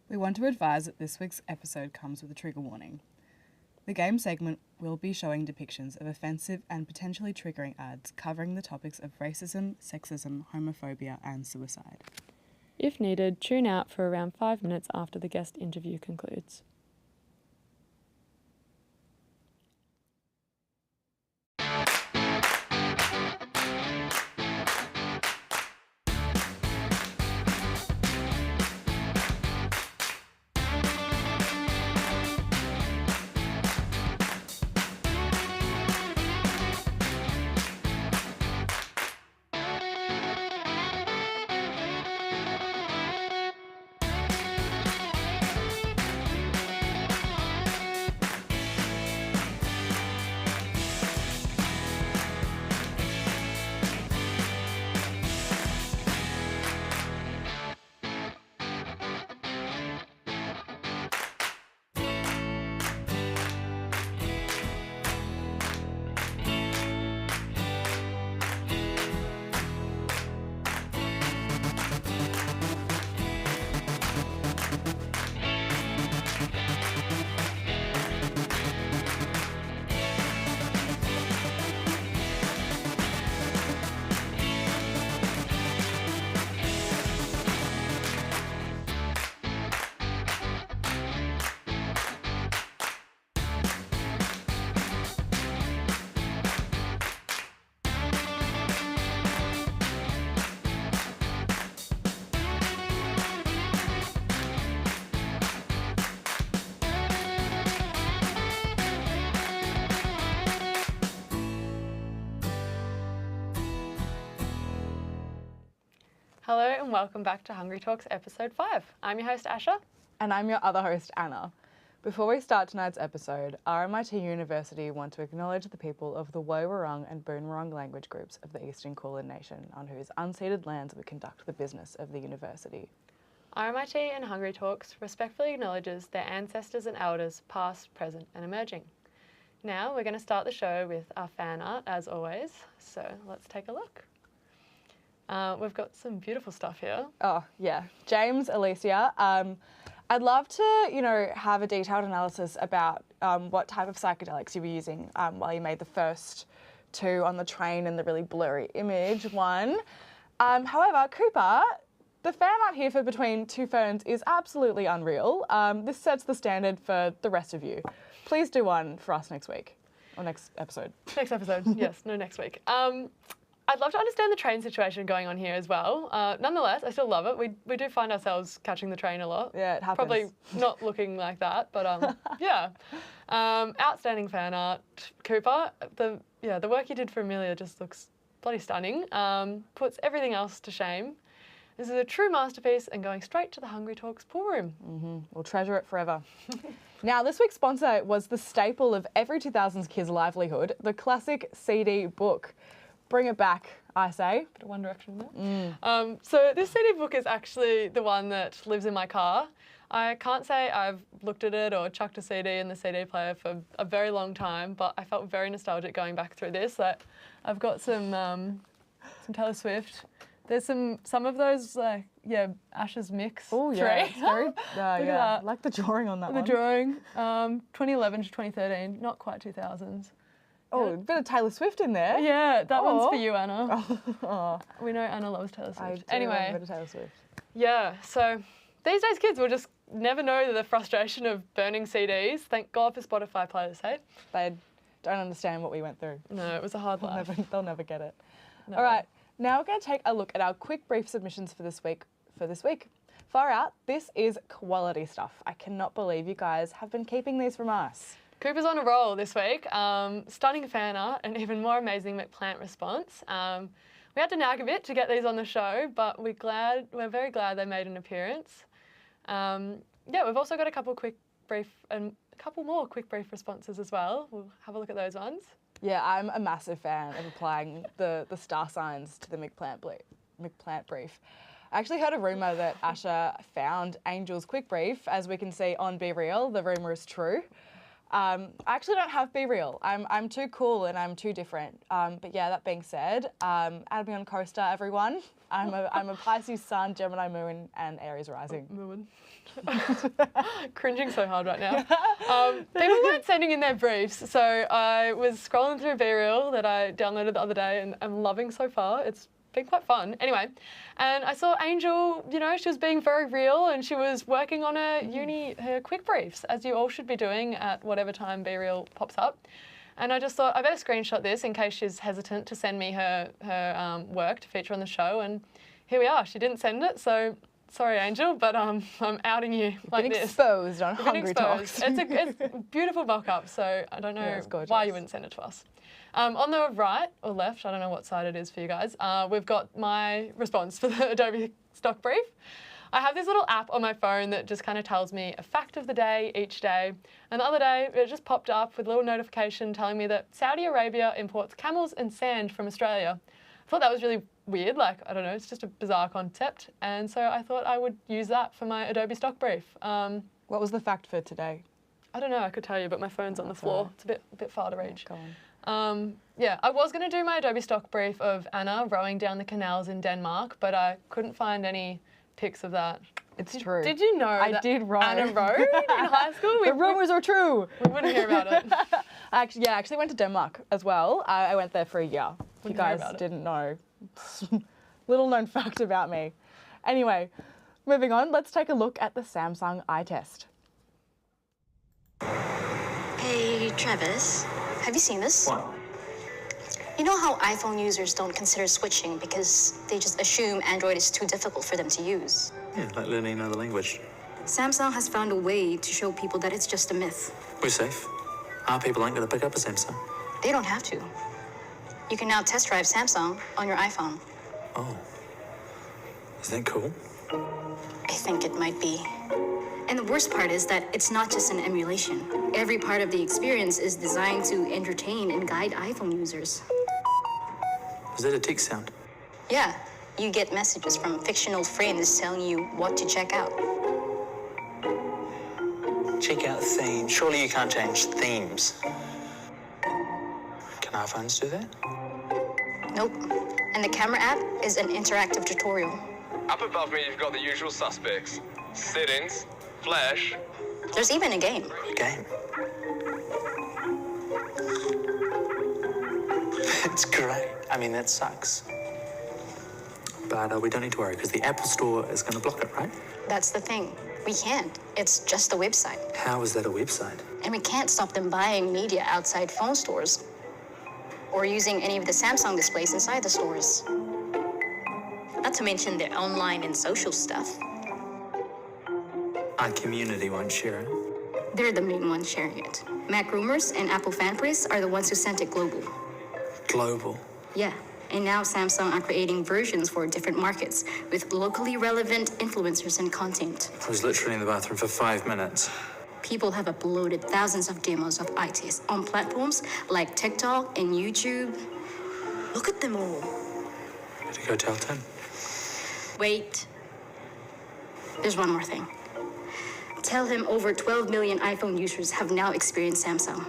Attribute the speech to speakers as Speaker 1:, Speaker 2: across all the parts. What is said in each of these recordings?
Speaker 1: We want to advise that this week's episode comes with a trigger warning. The game segment will be showing depictions of offensive and potentially triggering ads covering the topics of racism, sexism, homophobia and suicide.
Speaker 2: If needed, tune out for around 5 minutes after the guest interview concludes. Hello and welcome back to Hungry Talks episode 5. I'm your host Asha.
Speaker 3: And I'm your other host Anna. Before we start tonight's episode, RMIT University want to acknowledge the people of the Woiwurrung Wurrung and Boonwurrung language groups of the Eastern Kulin Nation on whose unceded lands we conduct the business of the university.
Speaker 2: RMIT and Hungry Talks respectfully acknowledges their ancestors and elders past, present and emerging. Now we're going to start the show with our fan art as always, so let's take a look. We've got some beautiful stuff here.
Speaker 3: Oh, yeah. James, Alicia, I'd love to, have a detailed analysis about what type of psychedelics you were using while you made the first two on the train and the really blurry image one. However, Cooper, the fan art here for Between Two Ferns is absolutely unreal. This sets the standard for the rest of you. Please do one for us next week, or next episode.
Speaker 2: Next episode, yes, no, next week. I'd love to understand the train situation going on here as well. Nonetheless, I still love it. We do find ourselves catching the train a lot.
Speaker 3: Yeah, it happens.
Speaker 2: Probably not looking like that, but yeah. Outstanding fan art. Cooper, the work you did for Amelia just looks bloody stunning. Puts everything else to shame. This is a true masterpiece and going straight to the Hungry Talks pool room.
Speaker 3: Mm-hmm. We'll treasure it forever. Now, this week's sponsor was the staple of every 2000s kid's livelihood, the classic CD book. Bring it back, I say.
Speaker 2: Bit of One Direction there. So this CD book is actually the one that lives in my car. I can't say I've looked at it or chucked a CD in the CD player for a very long time, but I felt very nostalgic going back through this. Like, I've got some Taylor Swift. There's some of those, Asha's Mix.
Speaker 3: Oh, yeah.
Speaker 2: Three.
Speaker 3: Very, yeah.
Speaker 2: that.
Speaker 3: I like the drawing on that one.
Speaker 2: The drawing. 2011 to 2013, not quite 2000s.
Speaker 3: Oh, a bit of Taylor Swift in there.
Speaker 2: Yeah, that one's for you, Anna.
Speaker 3: Oh.
Speaker 2: We know Anna loves Taylor Swift.
Speaker 3: I do
Speaker 2: anyway,
Speaker 3: love a bit of Taylor Swift.
Speaker 2: Yeah, so these days kids will just never know the frustration of burning CDs. Thank God for Spotify players, hey?
Speaker 3: They don't understand what we went through.
Speaker 2: No, it was a hard life.
Speaker 3: They'll never get it.
Speaker 2: No.
Speaker 3: All right, now we're going to take a look at our quick brief submissions for this week. Far out, this is quality stuff. I cannot believe you guys have been keeping these from us.
Speaker 2: Cooper's on a roll this week. Stunning fan art and even more amazing McPlant response. We had to nag a bit to get these on the show, but we're very glad they made an appearance. We've also got a couple more quick brief responses as well. We'll have a look at those ones.
Speaker 3: Yeah, I'm a massive fan of applying the star signs to the McPlant brief. I actually heard a rumour that Asha found Angel's quick brief. As we can see on Be Real, the rumour is true. I actually don't have Be Real. I'm too cool and I'm too different. But yeah, that being said, add me on Coaster, everyone. I'm a Pisces Sun, Gemini Moon, and Aries Rising.
Speaker 2: Moon. Cringing so hard right now. People weren't sending in their briefs, so I was scrolling through Be Real that I downloaded the other day, and I'm loving so far. It's been quite fun. Anyway, and I saw Angel, you know, she was being very real and she was working on her quick briefs, as you all should be doing at whatever time Be Real pops up. And I just thought I better screenshot this in case she's hesitant to send me her work to feature on the show. And here we are. She didn't send it, so sorry, Angel, but I'm outing you like
Speaker 3: Been
Speaker 2: this.
Speaker 3: exposed on Hungry Talks.
Speaker 2: It's a beautiful mock-up, so I don't know why you wouldn't send it to us. On the right or left, I don't know what side it is for you guys, we've got my response for the Adobe stock brief. I have this little app on my phone that just kind of tells me a fact of the day each day. And the other day, it just popped up with a little notification telling me that Saudi Arabia imports camels and sand from Australia. I thought that was really weird, like, I don't know, it's just a bizarre concept. And so I thought I would use that for my Adobe stock brief.
Speaker 3: What was the fact for today?
Speaker 2: I don't know, I could tell you, but my phone's on the floor.
Speaker 3: Right.
Speaker 2: It's a bit far to reach.
Speaker 3: Go on.
Speaker 2: Yeah, I was going to do my Adobe stock brief of Anna rowing down the canals in Denmark, but I couldn't find any pics of that.
Speaker 3: It's true.
Speaker 2: Did you know
Speaker 3: I
Speaker 2: that
Speaker 3: did row.
Speaker 2: Anna rowed in high school?
Speaker 3: The rumours are true.
Speaker 2: We wouldn't hear about it.
Speaker 3: I actually went to Denmark as well. I went there for a year. If you
Speaker 2: Wouldn't hear
Speaker 3: guys
Speaker 2: about it.
Speaker 3: didn't know. Little known fact about me. Anyway, moving on, let's take a look at the Samsung eye test.
Speaker 4: Hey, Travis, have you seen this?
Speaker 5: What?
Speaker 4: You know how iPhone users don't consider switching because they just assume Android is too difficult for them to use?
Speaker 5: Yeah, like learning another language.
Speaker 4: Samsung has found a way to show people that it's just a myth.
Speaker 5: We're safe. Our people aren't going to pick up a Samsung.
Speaker 4: They don't have to. You can now test drive Samsung on your iPhone.
Speaker 5: Oh. Is that cool?
Speaker 4: I think it might be. And the worst part is that it's not just an emulation. Every part of the experience is designed to entertain and guide iPhone users.
Speaker 5: Is that a tick sound?
Speaker 4: Yeah, you get messages from fictional friends telling you what to check out.
Speaker 5: Check out themes. Surely you can't change themes. Can iPhones do that?
Speaker 4: Nope. And the camera app is an interactive tutorial.
Speaker 6: Up above me, you've got the usual suspects. Settings, flash.
Speaker 4: There's even a game.
Speaker 5: Game. It's great. I mean, that sucks. But we don't need to worry because the Apple Store is going to block it, right?
Speaker 4: That's the thing. We can't. It's just a website.
Speaker 5: How is that a website?
Speaker 4: And we can't stop them buying media outside phone stores or using any of the Samsung displays inside the stores. Not to mention their online and social stuff.
Speaker 5: Our community won't share it.
Speaker 4: They're the main ones sharing it. Mac Rumors and Apple Fan Press are the ones who sent it global.
Speaker 5: Global.
Speaker 4: Yeah, and now Samsung are creating versions for different markets with locally relevant influencers and content.
Speaker 5: I was literally in the bathroom for 5 minutes.
Speaker 4: People have uploaded thousands of demos of eye tests on platforms like TikTok and YouTube. Look at them all.
Speaker 5: Better go tell Tim.
Speaker 4: Wait. There's one more thing. Tell him over 12 million iPhone users have now experienced Samsung.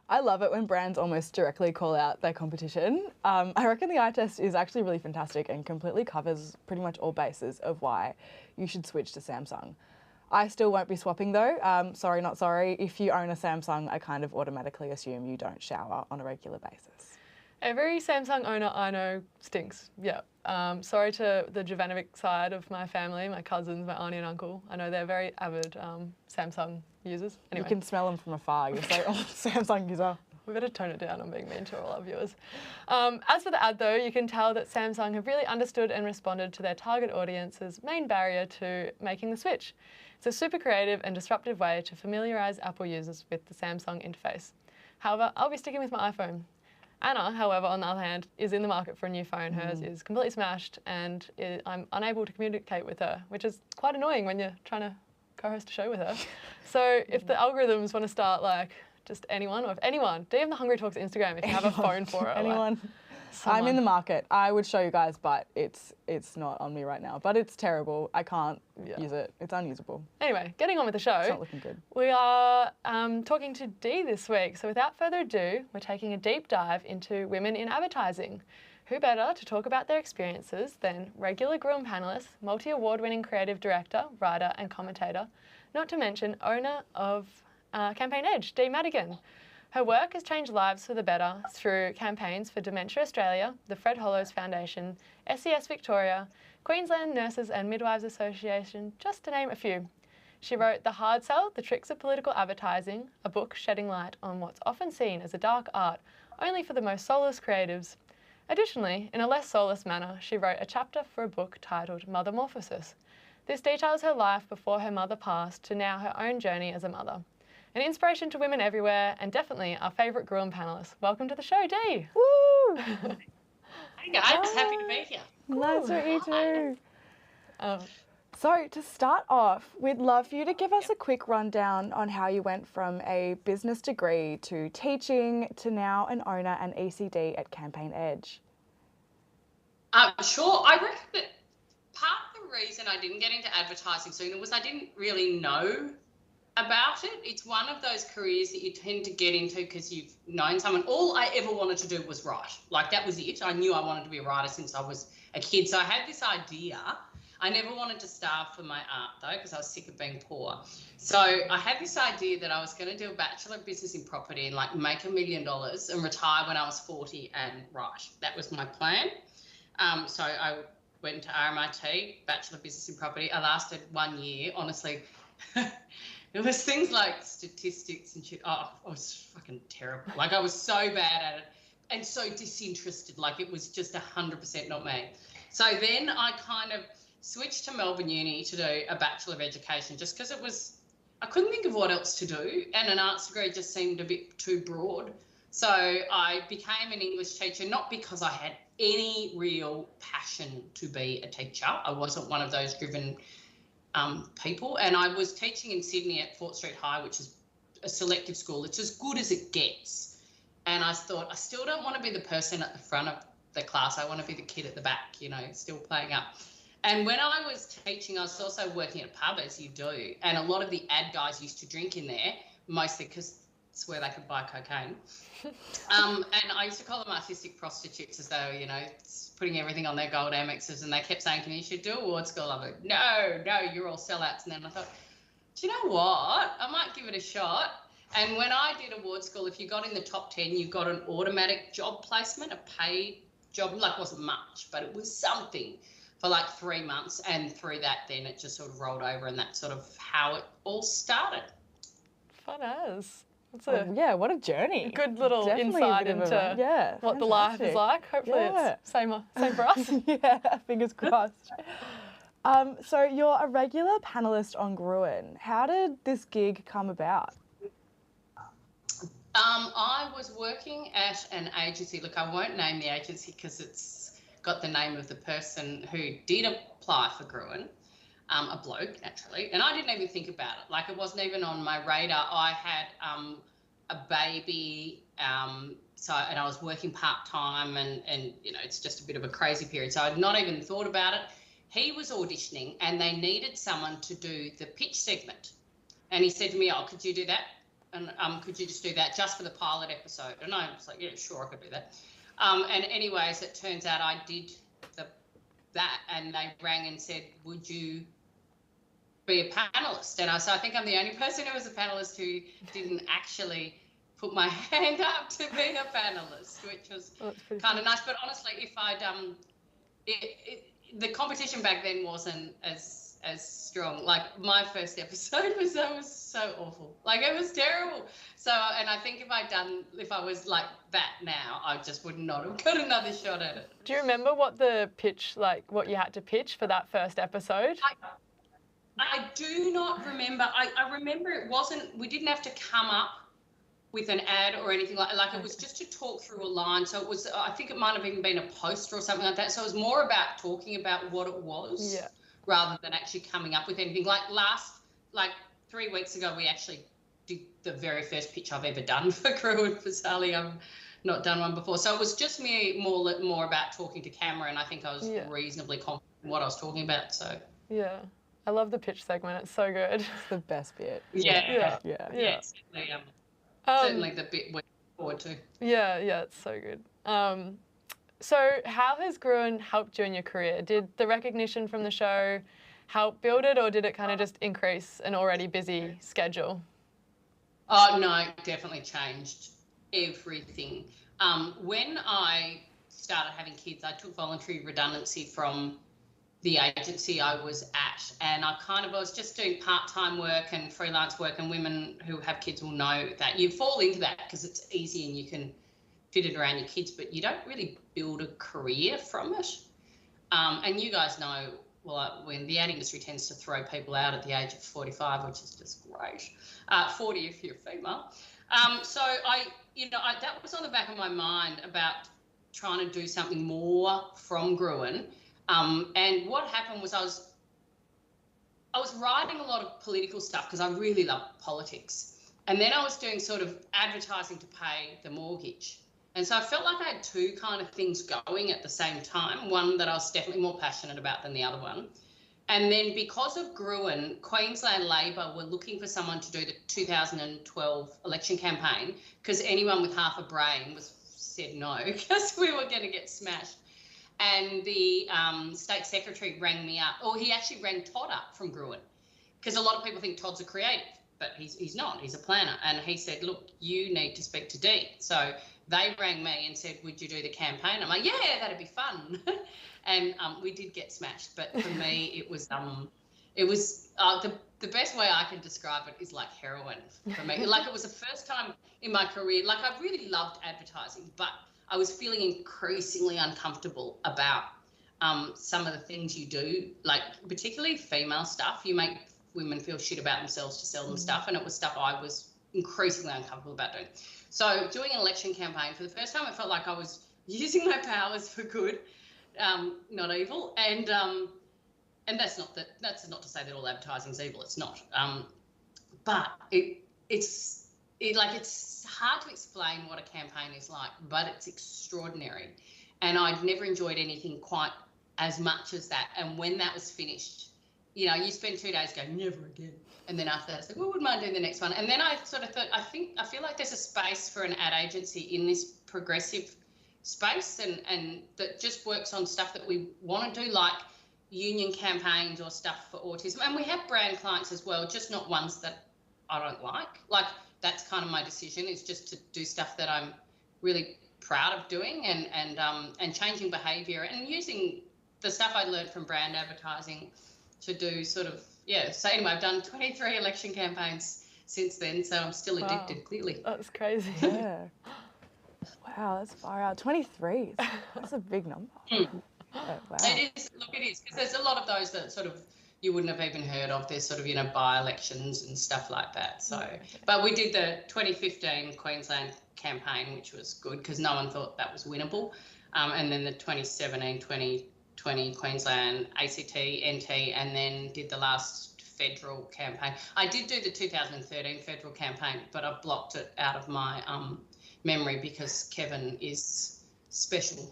Speaker 3: I love it when brands almost directly call out their competition. I reckon the eye test is actually really fantastic and completely covers pretty much all bases of why you should switch to Samsung. I still won't be swapping though. Sorry, not sorry. If you own a Samsung, I kind of automatically assume you don't shower on a regular basis.
Speaker 2: Every Samsung owner I know stinks, yeah. Sorry to the Jovanovic side of my family, my cousins, my auntie and uncle. I know they're very avid Samsung users. Anyway.
Speaker 3: You can smell them from afar. You're so Samsung user.
Speaker 2: We better tone it down on being mean to all our viewers. As for the ad though, you can tell that Samsung have really understood and responded to their target audience's main barrier to making the switch. It's a super creative and disruptive way to familiarise Apple users with the Samsung interface. However, I'll be sticking with my iPhone. Anna, however, on the other hand, is in the market for a new phone. Hers is completely smashed and I'm unable to communicate with her, which is quite annoying when you're trying to co-host a show with her. So if the algorithms want to start like just anyone, or if anyone, DM the Hungry Talks Instagram if you have a phone for her.
Speaker 3: Anyone. I'm in the market. I would show you guys, but it's not on me right now. But it's terrible. I can't use it. It's unusable.
Speaker 2: Anyway, getting on with the show.
Speaker 3: It's not looking good.
Speaker 2: We are talking to Dee this week. So without further ado, we're taking a deep dive into women in advertising. Who better to talk about their experiences than regular Gruen panellist, multi-award-winning creative director, writer and commentator, not to mention owner of Campaign Edge, Dee Madigan. Her work has changed lives for the better through campaigns for Dementia Australia, the Fred Hollows Foundation, SES Victoria, Queensland Nurses and Midwives Association, just to name a few. She wrote The Hard Sell, The Tricks of Political Advertising, a book shedding light on what's often seen as a dark art, only for the most soulless creatives. Additionally, in a less soulless manner, she wrote a chapter for a book titled Mothermorphosis. This details her life before her mother passed to now her own journey as a mother. An inspiration to women everywhere, and definitely our favourite Gruen panellist. Welcome to the show, Dee.
Speaker 3: Woo!
Speaker 7: Hey guys, happy to be here.
Speaker 3: Nice to meet you too. So to start off, we'd love for you to give us a quick rundown on how you went from a business degree to teaching to now an owner and ECD at Campaign Edge.
Speaker 7: Sure. I reckon that part of the reason I didn't get into advertising sooner was I didn't really know about it. It's one of those careers that you tend to get into because you've known someone. All I ever wanted to do was write. Like, that was it. I knew I wanted to be a writer since I was a kid. So I had this idea. I never wanted to starve for my art though, because I was sick of being poor. So I had this idea that I was going to do a Bachelor of Business in Property and like make $1 million and retire when I was 40 and write. That was my plan. So I went to RMIT, Bachelor of Business in Property. I lasted 1 year. Honestly, it was things like statistics and shit. Oh, I was fucking terrible. Like, I was so bad at it and so disinterested. Like, it was just 100% not me. So then I kind of switched to Melbourne Uni to do a Bachelor of Education just because I couldn't think of what else to do, and an arts degree just seemed a bit too broad. So I became an English teacher, not because I had any real passion to be a teacher. I wasn't one of those driven people, and I was teaching in Sydney at Fort Street High, which is a selective school. It's as good as it gets. And I thought, I still don't want to be the person at the front of the class. I want to be the kid at the back, you know, still playing up. And when I was teaching, I was also working at a pub, as you do, and a lot of the ad guys used to drink in there, mostly because it's where they could buy cocaine. And I used to call them artistic prostitutes, as though, you know, putting everything on their gold Amexes, and they kept saying to me, you should do award school. I'm like, no, you're all sellouts. And then I thought, do you know what? I might give it a shot. And when I did award school, if you got in the top 10, you got an automatic job placement, a paid job. Like, it wasn't much, but it was something for like 3 months. And through that, then it just sort of rolled over, and that's sort of how it all started.
Speaker 2: Fun as.
Speaker 3: Yeah, what a journey.
Speaker 2: Good little
Speaker 3: Definitely
Speaker 2: insight into what the life is like. Hopefully it's same for us.
Speaker 3: Yeah, fingers crossed. So you're a regular panellist on Gruen. How did this gig come about?
Speaker 7: I was working at an agency. Look, I won't name the agency because it's got the name of the person who did apply for Gruen. A bloke, naturally, and I didn't even think about it. Like, it wasn't even on my radar. I had a baby, and I was working part-time, and you know, it's just a bit of a crazy period. So I'd not even thought about it. He was auditioning, and they needed someone to do the pitch segment. And he said to me, oh, could you do that? And could you just do that just for the pilot episode? And I was like, yeah, sure, I could do that. And anyways, it turns out I did that, and they rang and said, would you be a panellist? And I think I'm the only person who was a panellist who didn't actually put my hand up to being a panellist, which was kind of nice. But honestly, if I'd the competition back then wasn't as strong. Like, my first episode was so awful. Like, it was terrible. So, and I think if I was like that now, I just would not have got another shot at it.
Speaker 2: Do you remember what you had to pitch for that first episode?
Speaker 7: I do not remember. I remember we didn't have to come up with an ad or anything like it was just to talk through a line. So it was, I think it might have even been a poster or something like that. So it was more about talking about what it was rather than actually coming up with anything. Like 3 weeks ago, we actually did the very first pitch I've ever done for Gruen for Sally. I'm not done one before. So it was just me more about talking to camera, and I think I was reasonably confident in what I was talking about. So
Speaker 2: yeah, I love the pitch segment. It's so good.
Speaker 3: It's the best bit.
Speaker 7: Yeah, certainly the bit we're looking forward to.
Speaker 2: Yeah, it's so good. So how has Gruen helped you in your career? Did the recognition from the show help build it, or did it kind of just increase an already busy schedule?
Speaker 7: Oh, no, it definitely changed everything. When I started having kids, I took voluntary redundancy from the agency I was at, and I was just doing part-time work and freelance work, and women who have kids will know that you fall into that because it's easy and you can fit it around your kids, but you don't really build a career from it. And you guys know, well, when the ad industry tends to throw people out at the age of 45, which is just great, 40 if you're female. So that was on the back of my mind about trying to do something more from Gruen. And what happened was I was writing a lot of political stuff because I really love politics. And then I was doing sort of advertising to pay the mortgage. And so I felt like I had two kind of things going at the same time, one that I was definitely more passionate about than the other one. And then because of Gruen, Queensland Labor were looking for someone to do the 2012 election campaign because anyone with half a brain said no because we were going to get smashed. And the state secretary rang me up, or he actually rang Todd up from Gruen, because a lot of people think Todd's a creative, but he's not, he's a planner. And he said, look, you need to speak to Dee. So they rang me and said, would you do the campaign? I'm like, yeah, that'd be fun. And we did get smashed. But for me, it was the best way I can describe it is like heroin for me. Like, it was the first time in my career, like, I really loved advertising, but I was feeling increasingly uncomfortable about some of the things you do, like particularly female stuff. You make women feel shit about themselves to sell them stuff, and it was stuff I was increasingly uncomfortable about doing. So doing an election campaign, for the first time, I felt like I was using my powers for good, not evil. And that's not to say that all advertising is evil. It's not. But it's hard to explain what a campaign is like, but it's extraordinary. And I'd never enjoyed anything quite as much as that. And when that was finished, you spend 2 days going, never again. And then after that, it's like, well, wouldn't mind doing the next one. And then I sort of thought, I feel like there's a space for an ad agency in this progressive space and that just works on stuff that we want to do, like union campaigns or stuff for autism. And we have brand clients as well, just not ones that I don't like. Like, that's kind of my decision, is just to do stuff that I'm really proud of doing and changing behaviour and using the stuff I learned from brand advertising to do sort of, So anyway, I've done 23 election campaigns since then, so I'm still addicted, clearly.
Speaker 2: That's crazy.
Speaker 3: Yeah. Wow, that's far out. 23. That's a big number. Oh, wow.
Speaker 7: It is, because there's a lot of those that sort of you wouldn't have even heard of. There's sort of, by-elections and stuff like that. So, but we did the 2015 Queensland campaign, which was good because no one thought that was winnable. And then the 2017, 2020 Queensland ACT, NT, and then did the last federal campaign. I did do the 2013 federal campaign, but I blocked it out of my memory because Kevin is special.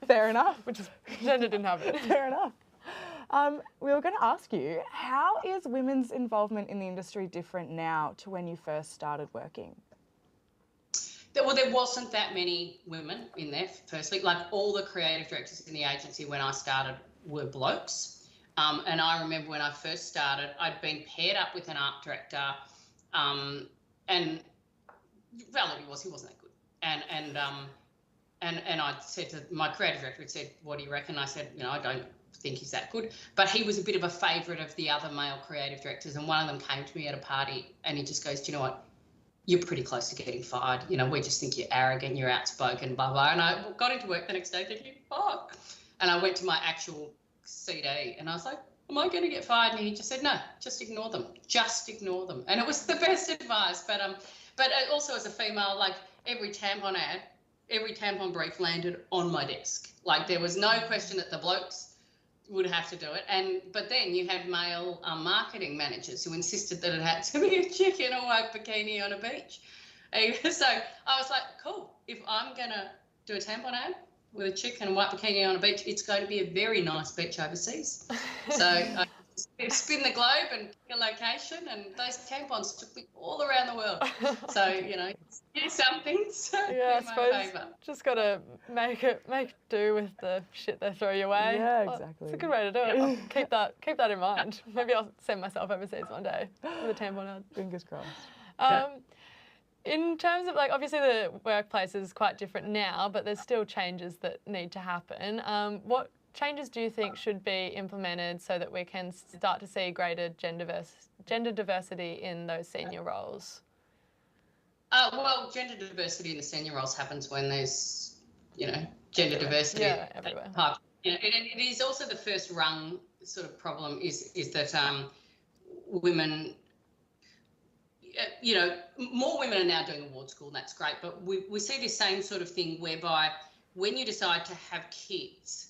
Speaker 3: Fair enough.
Speaker 2: Which is pretended didn't happen.
Speaker 3: Fair enough. We were going to ask you, how is women's involvement in the industry different now to when you first started working?
Speaker 7: Well, there wasn't that many women in there, firstly. Like, all the creative directors in the agency when I started were blokes. And I remember when I first started, I'd been paired up with an art director, and reality was he wasn't that good. And I said to my creative director, had said, what do you reckon? I said, I don't think he's that good. But he was a bit of a favourite of the other male creative directors, and one of them came to me at a party and he just goes, do you know what? You're pretty close to getting fired. We just think you're arrogant, you're outspoken, blah, blah. And I got into work the next day thinking, fuck. And I went to my actual CD and I was like, am I going to get fired? And he just said, no, just ignore them. Just ignore them. And it was the best advice. But also as a female, like, every tampon ad, every tampon brief landed on my desk. Like, there was no question that the blokes would have to do it. But then you had male marketing managers who insisted that it had to be a chick in a white bikini on a beach. So I was like, cool, if I'm going to do a tampon ad with a chick and a white bikini on a beach, it's going to be a very nice beach overseas. So I spin the globe and pick a location, and those tampons took me all around the world. So, do something. So
Speaker 2: Yeah, I suppose just got to make do with the shit they throw your way.
Speaker 3: Yeah, exactly.
Speaker 2: It's a good way to do it. Keep that in mind. Maybe I'll send myself overseas one day with a tampon ad.
Speaker 3: Fingers crossed.
Speaker 2: In terms of, like, obviously the workplace is quite different now, but there's still changes that need to happen. What changes do you think should be implemented so that we can start to see greater gender diversity in those senior roles?
Speaker 7: Well, gender diversity in the senior roles happens when there's, gender diversity.
Speaker 2: Yeah, everywhere.
Speaker 7: It is also the first rung sort of problem is that women, more women are now doing award school, and that's great. But we see this same sort of thing whereby when you decide to have kids,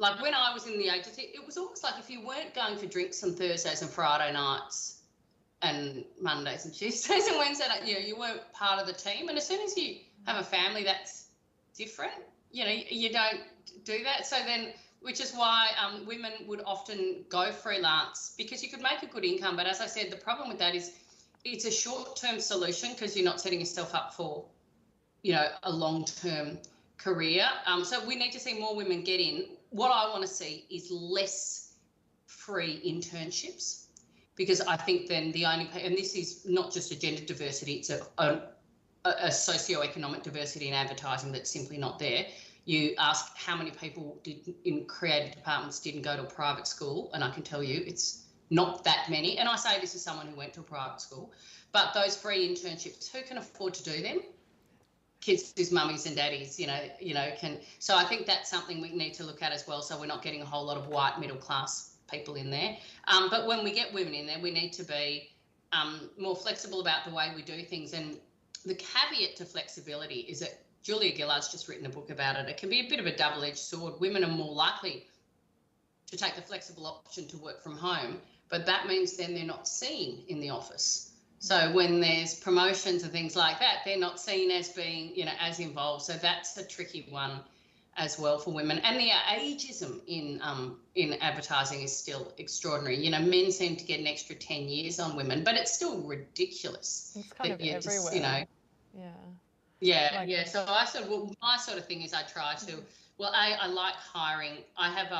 Speaker 7: like when I was in the agency, it was almost like if you weren't going for drinks on Thursdays and Friday nights and Mondays and Tuesdays and Wednesdays, you weren't part of the team. And as soon as you have a family, that's different. You don't do that. So then, which is why women would often go freelance, because you could make a good income. But as I said, the problem with that is it's a short-term solution because you're not setting yourself up for, a long-term career. So we need to see more women get in. What I want to see is less free internships, because I think then and this is not just a gender diversity, it's a socio-economic diversity in advertising that's simply not there. You ask how many people in creative departments didn't go to a private school, and I can tell you it's not that many. And I say this as someone who went to a private school. But those free internships, who can afford to do them? Kids whose mummies and daddies, can. So I think that's something we need to look at as well, so we're not getting a whole lot of white middle class people in there. But when we get women in there, we need to be more flexible about the way we do things. And the caveat to flexibility is that Julia Gillard's just written a book about it. It can be a bit of a double-edged sword. Women are more likely to take the flexible option to work from home, but that means then they're not seen in the office. So when there's promotions and things like that, they're not seen as being, as involved. So that's a tricky one as well for women. And the ageism in advertising is still extraordinary. Men seem to get an extra 10 years on women, but it's still ridiculous.
Speaker 2: It's kind of everywhere.
Speaker 7: Yeah. So my sort of thing is I try to, I like hiring. I have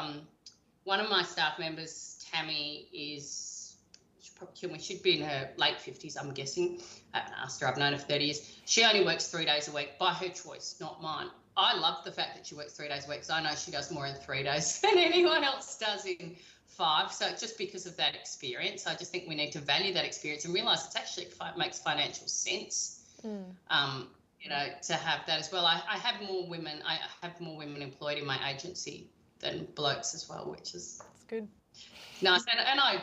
Speaker 7: one of my staff members, Tammy, she'd be in her late 50s, I'm guessing. I haven't asked her. I've known her for 30 years. She only works 3 days a week by her choice, not mine. I love the fact that she works 3 days a week, because I know she does more in 3 days than anyone else does in 5. So just because of that experience, I just think we need to value that experience and realise it's actually makes financial sense. To have that as well. I have more women. I have more women employed in my agency than blokes as well, which is
Speaker 2: good.
Speaker 7: Nice. And I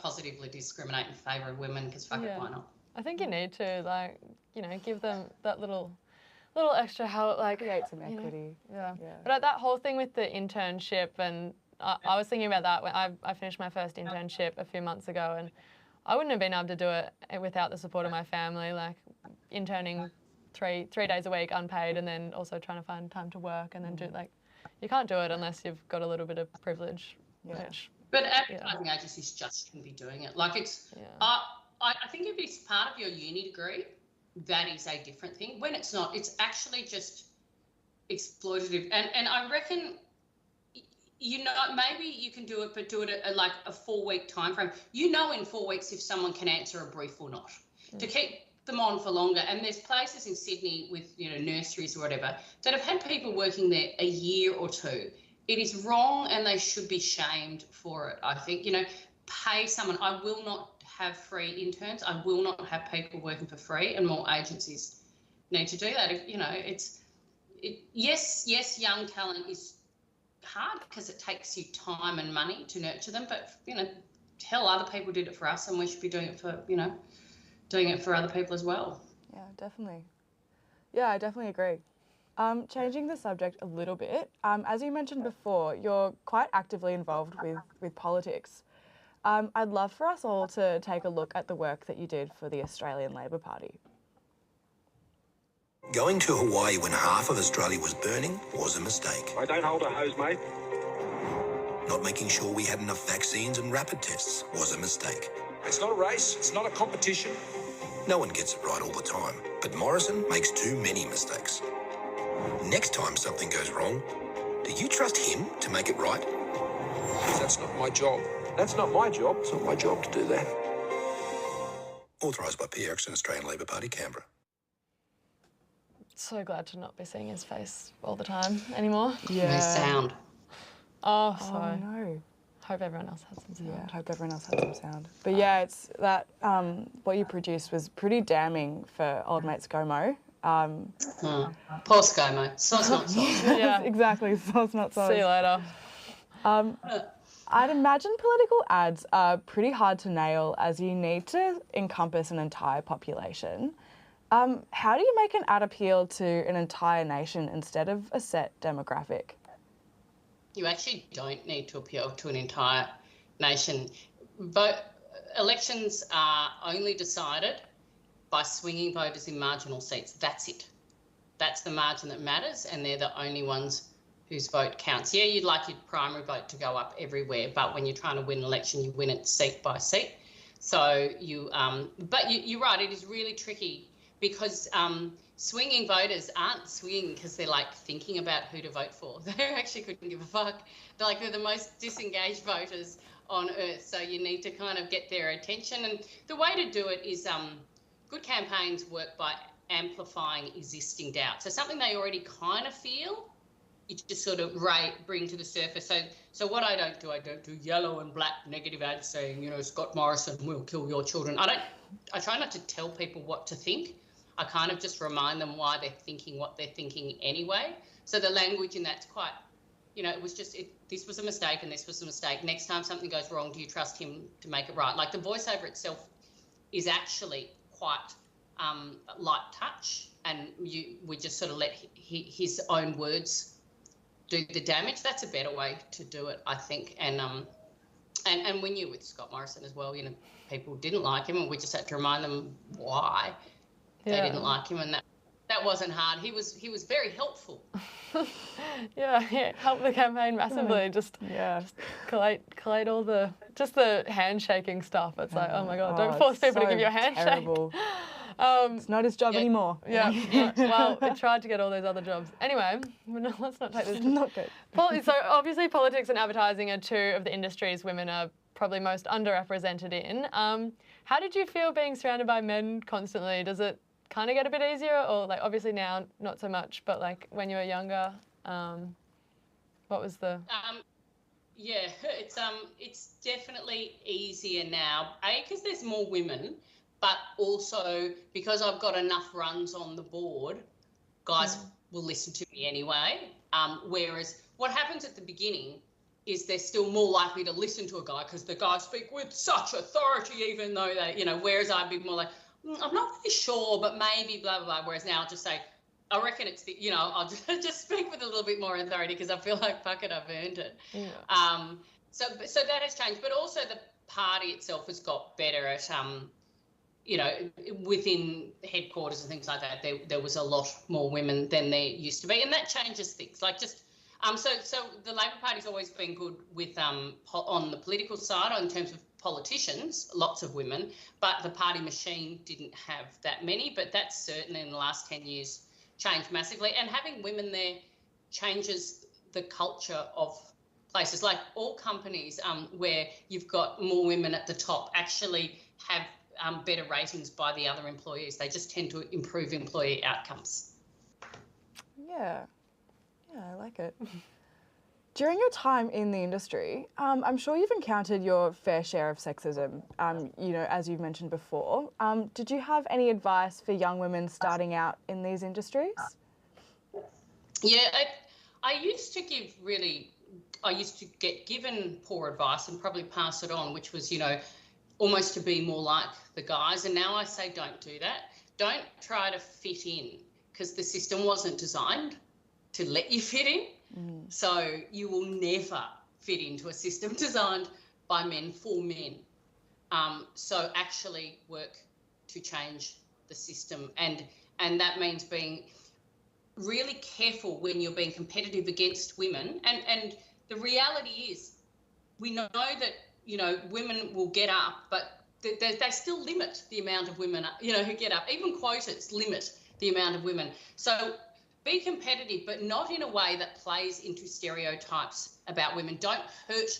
Speaker 7: positively discriminate in favour of women, because fuck it, why not?
Speaker 2: I think you need to, give them that little extra help,
Speaker 3: create some equity.
Speaker 2: But that whole thing with the internship, and I was thinking about that when I finished my first internship a few months ago, and I wouldn't have been able to do it without the support of my family, interning three days a week unpaid, and then also trying to find time to work, and then you can't do it unless you've got a little bit of privilege.
Speaker 7: But advertising agencies just shouldn't be doing it. I think if it's part of your uni degree, that is a different thing. When it's not, it's actually just exploitative. And I reckon, maybe you can do it, but do it at a 4-week time frame. In 4 weeks if someone can answer a brief or not. To keep them on for longer. And there's places in Sydney with, nurseries or whatever that have had people working there a year or two. It is wrong, and they should be shamed for it. I think, pay someone. I will not have free interns. I will not have people working for free, and more agencies need to do that. Yes, young talent is hard because it takes you time and money to nurture them, but, hell, other people did it for us, and we should be doing it for, doing it for other people as well.
Speaker 3: Yeah, definitely. Yeah, I definitely agree. Changing the subject a little bit, as you mentioned before, you're quite actively involved with politics. I'd love for us all to take a look at the work that you did for the Australian Labor Party.
Speaker 8: Going to Hawaii when half of Australia was burning was a mistake.
Speaker 9: I don't hold a hose, mate.
Speaker 8: Not making sure we had enough vaccines and rapid tests was a mistake.
Speaker 9: It's not a race. It's not a competition.
Speaker 8: No one gets it right all the time, but Morrison makes too many mistakes. Next time something goes wrong, do you trust him to make it right?
Speaker 9: That's not my job. That's not my job. It's not my job to do that.
Speaker 8: Authorised by PX and Australian Labor Party, Canberra.
Speaker 2: So glad to not be seeing his face all the time anymore.
Speaker 7: No sound.
Speaker 2: Oh,
Speaker 3: Oh
Speaker 2: sorry.
Speaker 3: no.
Speaker 2: Hope everyone else has some sound.
Speaker 3: Yeah, I hope everyone else has some sound. But yeah, it's that what you produced was pretty damning for old mate ScoMo.
Speaker 7: Poor ScoMo. Sauce not sauce.
Speaker 2: Yeah.
Speaker 3: Exactly. Sauce not sauce.
Speaker 2: See you later.
Speaker 3: I'd imagine political ads are pretty hard to nail as you need to encompass an entire population. How do you make an ad appeal to an entire nation instead of a set demographic?
Speaker 7: You actually don't need to appeal to an entire nation. Elections are only decided by swinging voters in marginal seats. That's it. That's the margin that matters, and they're the only ones whose vote counts. Yeah, you'd like your primary vote to go up everywhere, but when you're trying to win an election, you win it seat by seat. So you're right, it is really tricky because swinging voters aren't swinging because they're like thinking about who to vote for. They actually couldn't give a fuck. They're the most disengaged voters on earth. So you need to kind of get their attention. And the way to do it is good campaigns work by amplifying existing doubt. So something they already kind of feel, you just sort of bring to the surface. So what I don't do yellow and black negative ads saying, Scott Morrison will kill your children. I try not to tell people what to think. I kind of just remind them why they're thinking what they're thinking anyway. So the language in that's quite, it was just, this was a mistake and this was a mistake. Next time something goes wrong, do you trust him to make it right? Like the voiceover itself is actually quite light touch, and we just sort of let his own words do the damage. That's a better way to do it, I think. And when you're with Scott Morrison as well, people didn't like him, and we just had to remind them why they didn't like him, and that wasn't hard. He was very helpful.
Speaker 2: Yeah, helped the campaign massively. Just collate all the handshaking stuff. It's like, oh my god, don't force people to give you a handshake.
Speaker 3: Terrible. It's not his job anymore.
Speaker 2: Yeah. Well, it tried to get all those other jobs. Anyway, let's not take this.
Speaker 3: Not good.
Speaker 2: So obviously politics and advertising are two of the industries women are probably most underrepresented in. How did you feel being surrounded by men constantly? Does it kind of get a bit easier, or like obviously now not so much, but like when you were younger, what was the?
Speaker 7: Yeah, it's definitely easier now. Because there's more women, but also because I've got enough runs on the board, guys will listen to me anyway. Whereas what happens at the beginning is they're still more likely to listen to a guy because the guys speak with such authority, even though they, whereas I'd be more like, I'm not really sure, but maybe blah, blah, blah. Whereas now I'll just say, I reckon it's the, I'll just speak with a little bit more authority because I feel like, fuck it, I've earned it. Yeah. So that has changed. But also the party itself has got better at, within headquarters and things like that, there was a lot more women than there used to be. And that changes things. Like just, so the Labor Party's always been good with, on the political side in terms of politicians, lots of women, but the party machine didn't have that many. But that's certainly in the last 10 years changed massively. And having women there changes the culture of places. Like all companies where you've got more women at the top actually have better ratings by the other employees. They just tend to improve employee outcomes.
Speaker 3: Yeah, I like it. During your time in the industry, I'm sure you've encountered your fair share of sexism, as you've mentioned before. Did you have any advice for young women starting out in these industries?
Speaker 7: Yeah, I used to get given poor advice and probably pass it on, which was, almost to be more like the guys. And now I say, don't do that. Don't try to fit in because the system wasn't designed to let you fit in. So you will never fit into a system designed by men for men. So actually work to change the system and And that means being really careful when you're being competitive against women. And the reality is, we know that, you know, women will get up, but they still limit the amount of women, you know, who get up. Even quotas limit the amount of women. So be competitive, but not in a way that plays into stereotypes about women. Don't hurt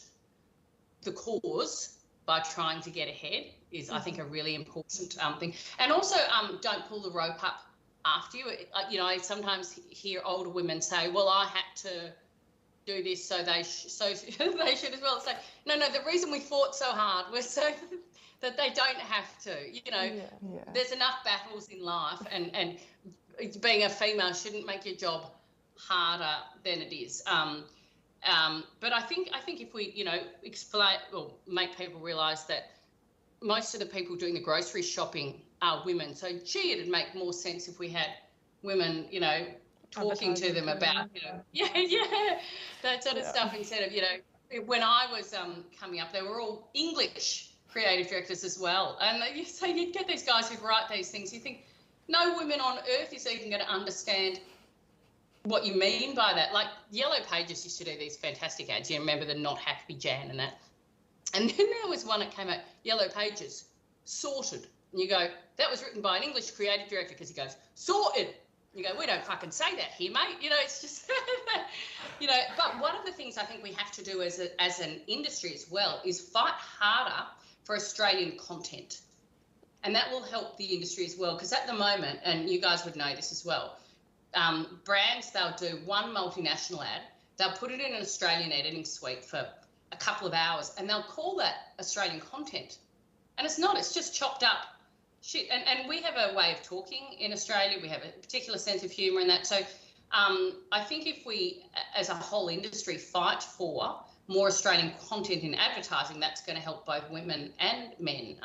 Speaker 7: the cause by trying to get ahead is, I think, a really important thing. And also, don't pull the rope up after you. You know, I sometimes hear older women say, well, I had to do this, so they should as well. It's like, no, the reason we fought so hard was so that they don't have to. You know, there's enough battles in life, and being a female shouldn't make your job harder than it is. But I think if we, you know, explain or make people realise that most of the people doing the grocery shopping are women. So, gee, it'd make more sense if we had women, you know, talking to them about, you know, that sort of stuff, instead of, you know, when I was coming up, they were all English creative directors as well. And so you'd get these guys who write these things. You think no woman on earth is even going to understand what you mean by that. Like Yellow Pages used to do these fantastic ads. You remember the Not Happy Jan and that. And then there was one that came out, Yellow Pages, sorted. And you go, that was written by an English creative director, because he goes, sorted. You go, we don't fucking say that here, mate. You know, it's just, you know. But one of the things I think we have to do as an industry as well is fight harder for Australian content. And that will help the industry as well, because at the moment, and you guys would know this as well, brands, they'll do one multinational ad, they'll put it in an Australian editing suite for a couple of hours, and they'll call that Australian content. And it's not, it's just chopped up shit. And we have a way of talking in Australia. We have a particular sense of humour in that. So I think if we, as a whole industry, fight for more Australian content in advertising, that's going to help both women and men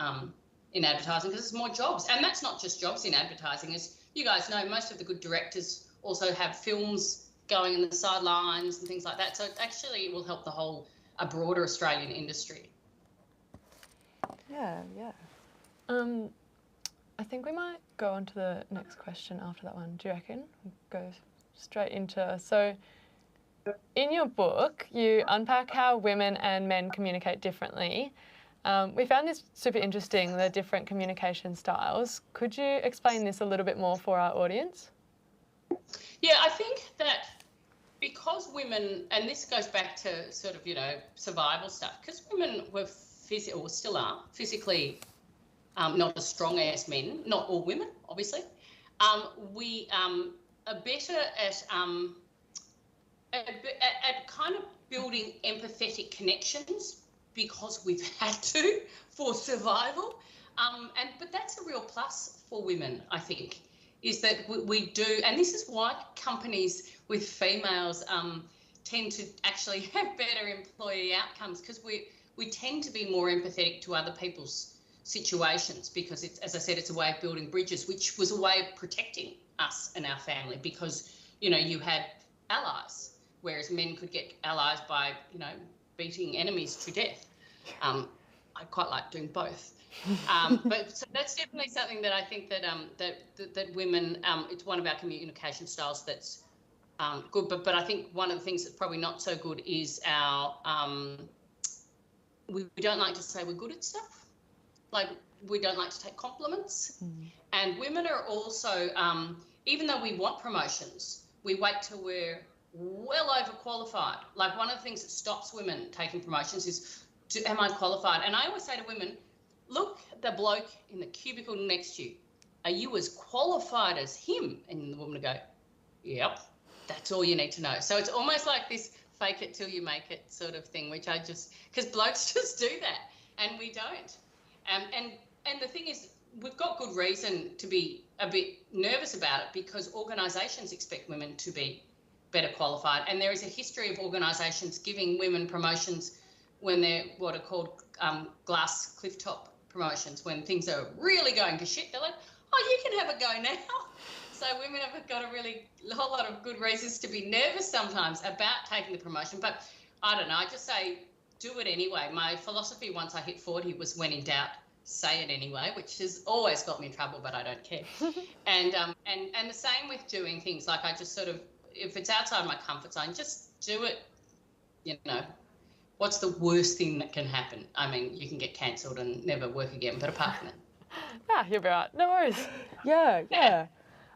Speaker 7: in advertising, because there's more jobs. And that's not just jobs in advertising. As you guys know, most of the good directors also have films going in the sidelines and things like that. So actually it will help the whole, a broader Australian industry.
Speaker 3: Yeah.
Speaker 2: I think we might go on to the next question after that one. Do you reckon? We'll go straight into, so in your book, you unpack how women and men communicate differently. We found this super interesting, the different communication styles. Could you explain this a little bit more for our audience?
Speaker 7: Yeah, I think that because women, and this goes back to sort of, you know, survival stuff, because women were or still are physically not as strong as men, not all women, obviously. We are better at kind of building empathetic connections because we've had to for survival. But that's a real plus for women, I think, is that we do, and this is why companies with females tend to actually have better employee outcomes, because we tend to be more empathetic to other people's situations, because it's, as I said, it's a way of building bridges, which was a way of protecting us and our family, because, you know, you had allies, whereas men could get allies by, you know, beating enemies to death. I quite like doing both. But so that's definitely something that I think that that women, it's one of our communication styles that's good. But I think one of the things that's probably not so good is our we don't like to say we're good at stuff. Like, we don't like to take compliments. And women are also, even though we want promotions, we wait till we're well overqualified. Like, one of the things that stops women taking promotions is, am I qualified? And I always say to women, look at the bloke in the cubicle next to you. Are you as qualified as him? And the woman will go, yep, that's all you need to know. So it's almost like this fake it till you make it sort of thing, which I just, because blokes just do that and we don't. And the thing is, we've got good reason to be a bit nervous about it, because organisations expect women to be better qualified, and there is a history of organisations giving women promotions when they're what are called glass cliff top promotions, when things are really going to shit. They're like, oh, you can have a go now. So women have got a whole lot of good reasons to be nervous sometimes about taking the promotion. But I don't know, I just say do it anyway. My philosophy once I hit 40 was, when in doubt, say it anyway, which has always got me in trouble, but I don't care. And the same with doing things, like I just sort of, if it's outside my comfort zone, just do it. You know, what's the worst thing that can happen? I mean, you can get cancelled and never work again, but apart from that.
Speaker 2: You'll be right. No worries.
Speaker 3: Yeah.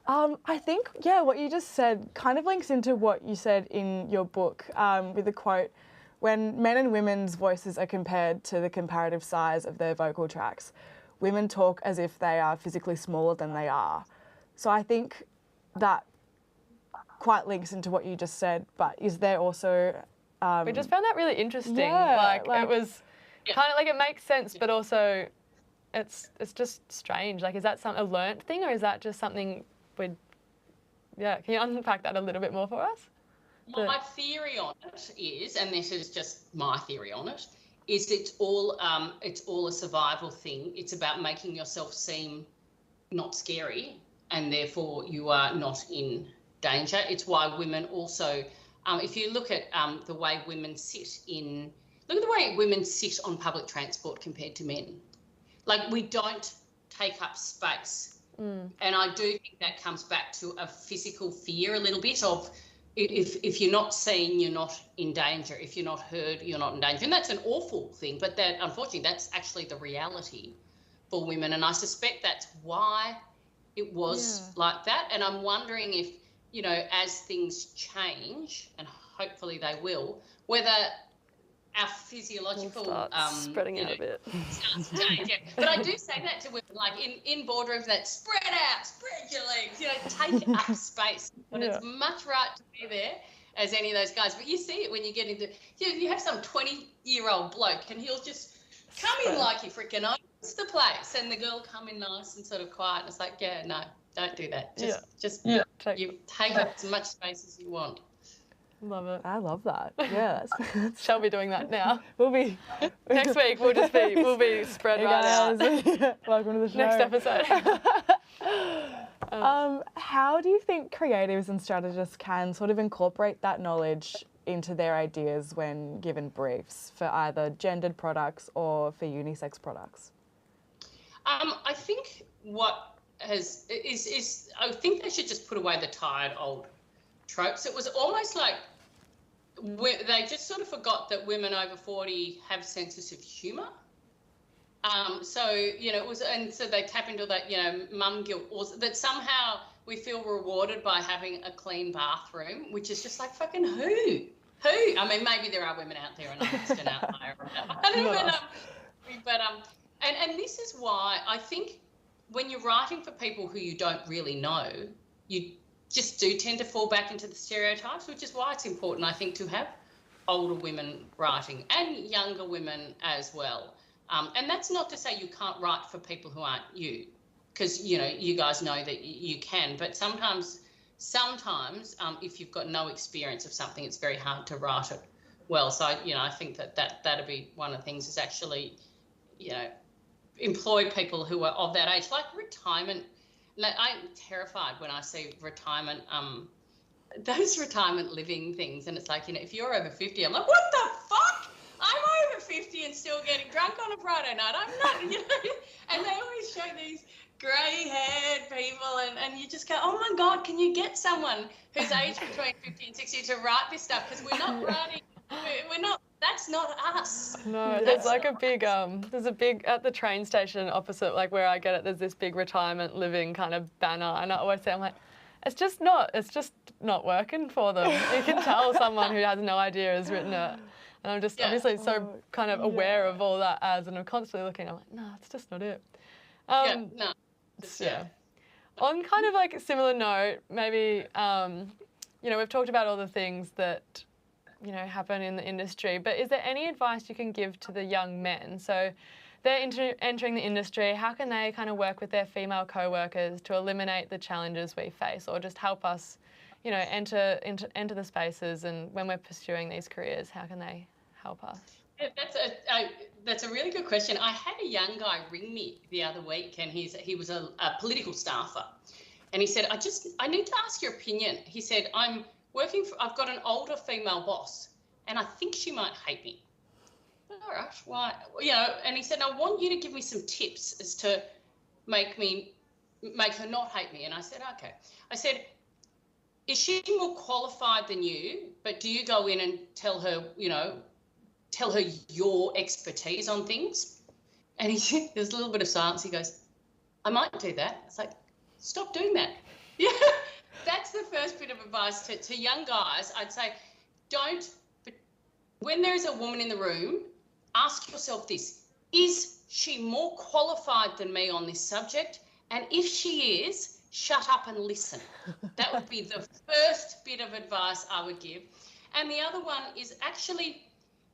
Speaker 3: I think, what you just said kind of links into what you said in your book with the quote, when men and women's voices are compared to the comparative size of their vocal tracts, women talk as if they are physically smaller than they are. So I think that quite links into what you just said, but is there also...
Speaker 2: we just found that really interesting.
Speaker 3: Yeah,
Speaker 2: like it was kind of like, it makes sense, but also it's just strange. Like, is that a learnt thing, or is that just something can you unpack that a little bit more for us?
Speaker 7: My theory on it is, and this is just my theory on it, is it's all a survival thing. It's about making yourself seem not scary, and therefore you are not in danger. It's why women also, if you look at the way women sit on public transport compared to men. Like, we don't take up space. And I do think that comes back to a physical fear a little bit of, if you're not seen, you're not in danger. If you're not heard, you're not in danger. And that's an awful thing, but that, unfortunately, that's actually the reality for women. And I suspect that's why it was like that. And I'm wondering if, you know, as things change, and hopefully they will, whether our physiological
Speaker 2: spreading out a bit.
Speaker 7: Starts to change, But I do say that to women, like in boardrooms, that spread out, spread your legs, you know, take up space. But it's much right to be there as any of those guys. But you see it when you get into, you have some 20-year-old bloke and he'll just come in like he freaking owns the place, and the girl come in nice and sort of quiet. And it's like, no, don't do that. Just you take up as much space as you want.
Speaker 2: Love it.
Speaker 3: I love that. Yeah.
Speaker 2: Shall be doing that now.
Speaker 3: We'll be
Speaker 2: next week. We'll be spread right out.
Speaker 3: Welcome to the show.
Speaker 2: Next episode.
Speaker 3: How do you think creatives and strategists can sort of incorporate that knowledge into their ideas when given briefs for either gendered products or for unisex products?
Speaker 7: I think I think they should just put away the tired old tropes. It was almost like they just sort of forgot that women over 40 have senses of humour. So, you know, it was, and so they tap into that, you know, mum guilt, or that somehow we feel rewarded by having a clean bathroom, which is just like, fucking who? I mean, maybe there are women out there, and I'm just an outlier. And this is why I think when you're writing for people who you don't really know, you just do tend to fall back into the stereotypes, which is why it's important, I think, to have older women writing and younger women as well. And that's not to say you can't write for people who aren't you, because, you know, you guys know that you can. But sometimes if you've got no experience of something, it's very hard to write it well. So, I think that'd be one of the things, is actually, employ people who are of that age, like retirement. Like, I'm terrified when I see retirement, those retirement living things, and it's like, if you're over 50, I'm like, what the fuck? I'm over 50 and still getting drunk on a Friday night. I'm not, and they always show these grey-haired people, and you just go, oh my God, can you get someone who's aged between 50 and 60 to write this stuff? Because we're not writing, we're not, that's not us.
Speaker 2: No, there's like a big, at the train station opposite, like where I get it, there's this big retirement living kind of banner, and I always say, I'm like, it's just not working for them. You can tell someone who has no idea has written it. And I'm just obviously so kind of aware of all that ads, and I'm constantly looking, I'm like, no, it's just not it. On kind of like a similar note, maybe, we've talked about all the things that, happen in the industry, but is there any advice you can give to the young men? So they're entering the industry, how can they kind of work with their female co-workers to eliminate the challenges we face, or just help us, enter the spaces, and when we're pursuing these careers, how can they help us?
Speaker 7: Yeah, that's a really good question. I had a young guy ring me the other week, and he was a political staffer, and he said, I need to ask your opinion. He said, I've got an older female boss, and I think she might hate me. all right, why? You know, and he said, I want you to give me some tips as to make her not hate me. And I said, okay. I said, is she more qualified than you, but do you go in and tell her your expertise on things? And there's a little bit of silence. He goes, I might do that. It's like, stop doing that. Yeah, that's the first bit of advice to young guys. I'd say, when there is a woman in the room, ask yourself this, is she more qualified than me on this subject? And if she is, shut up and listen. That would be the first bit of advice I would give. And the other one is actually,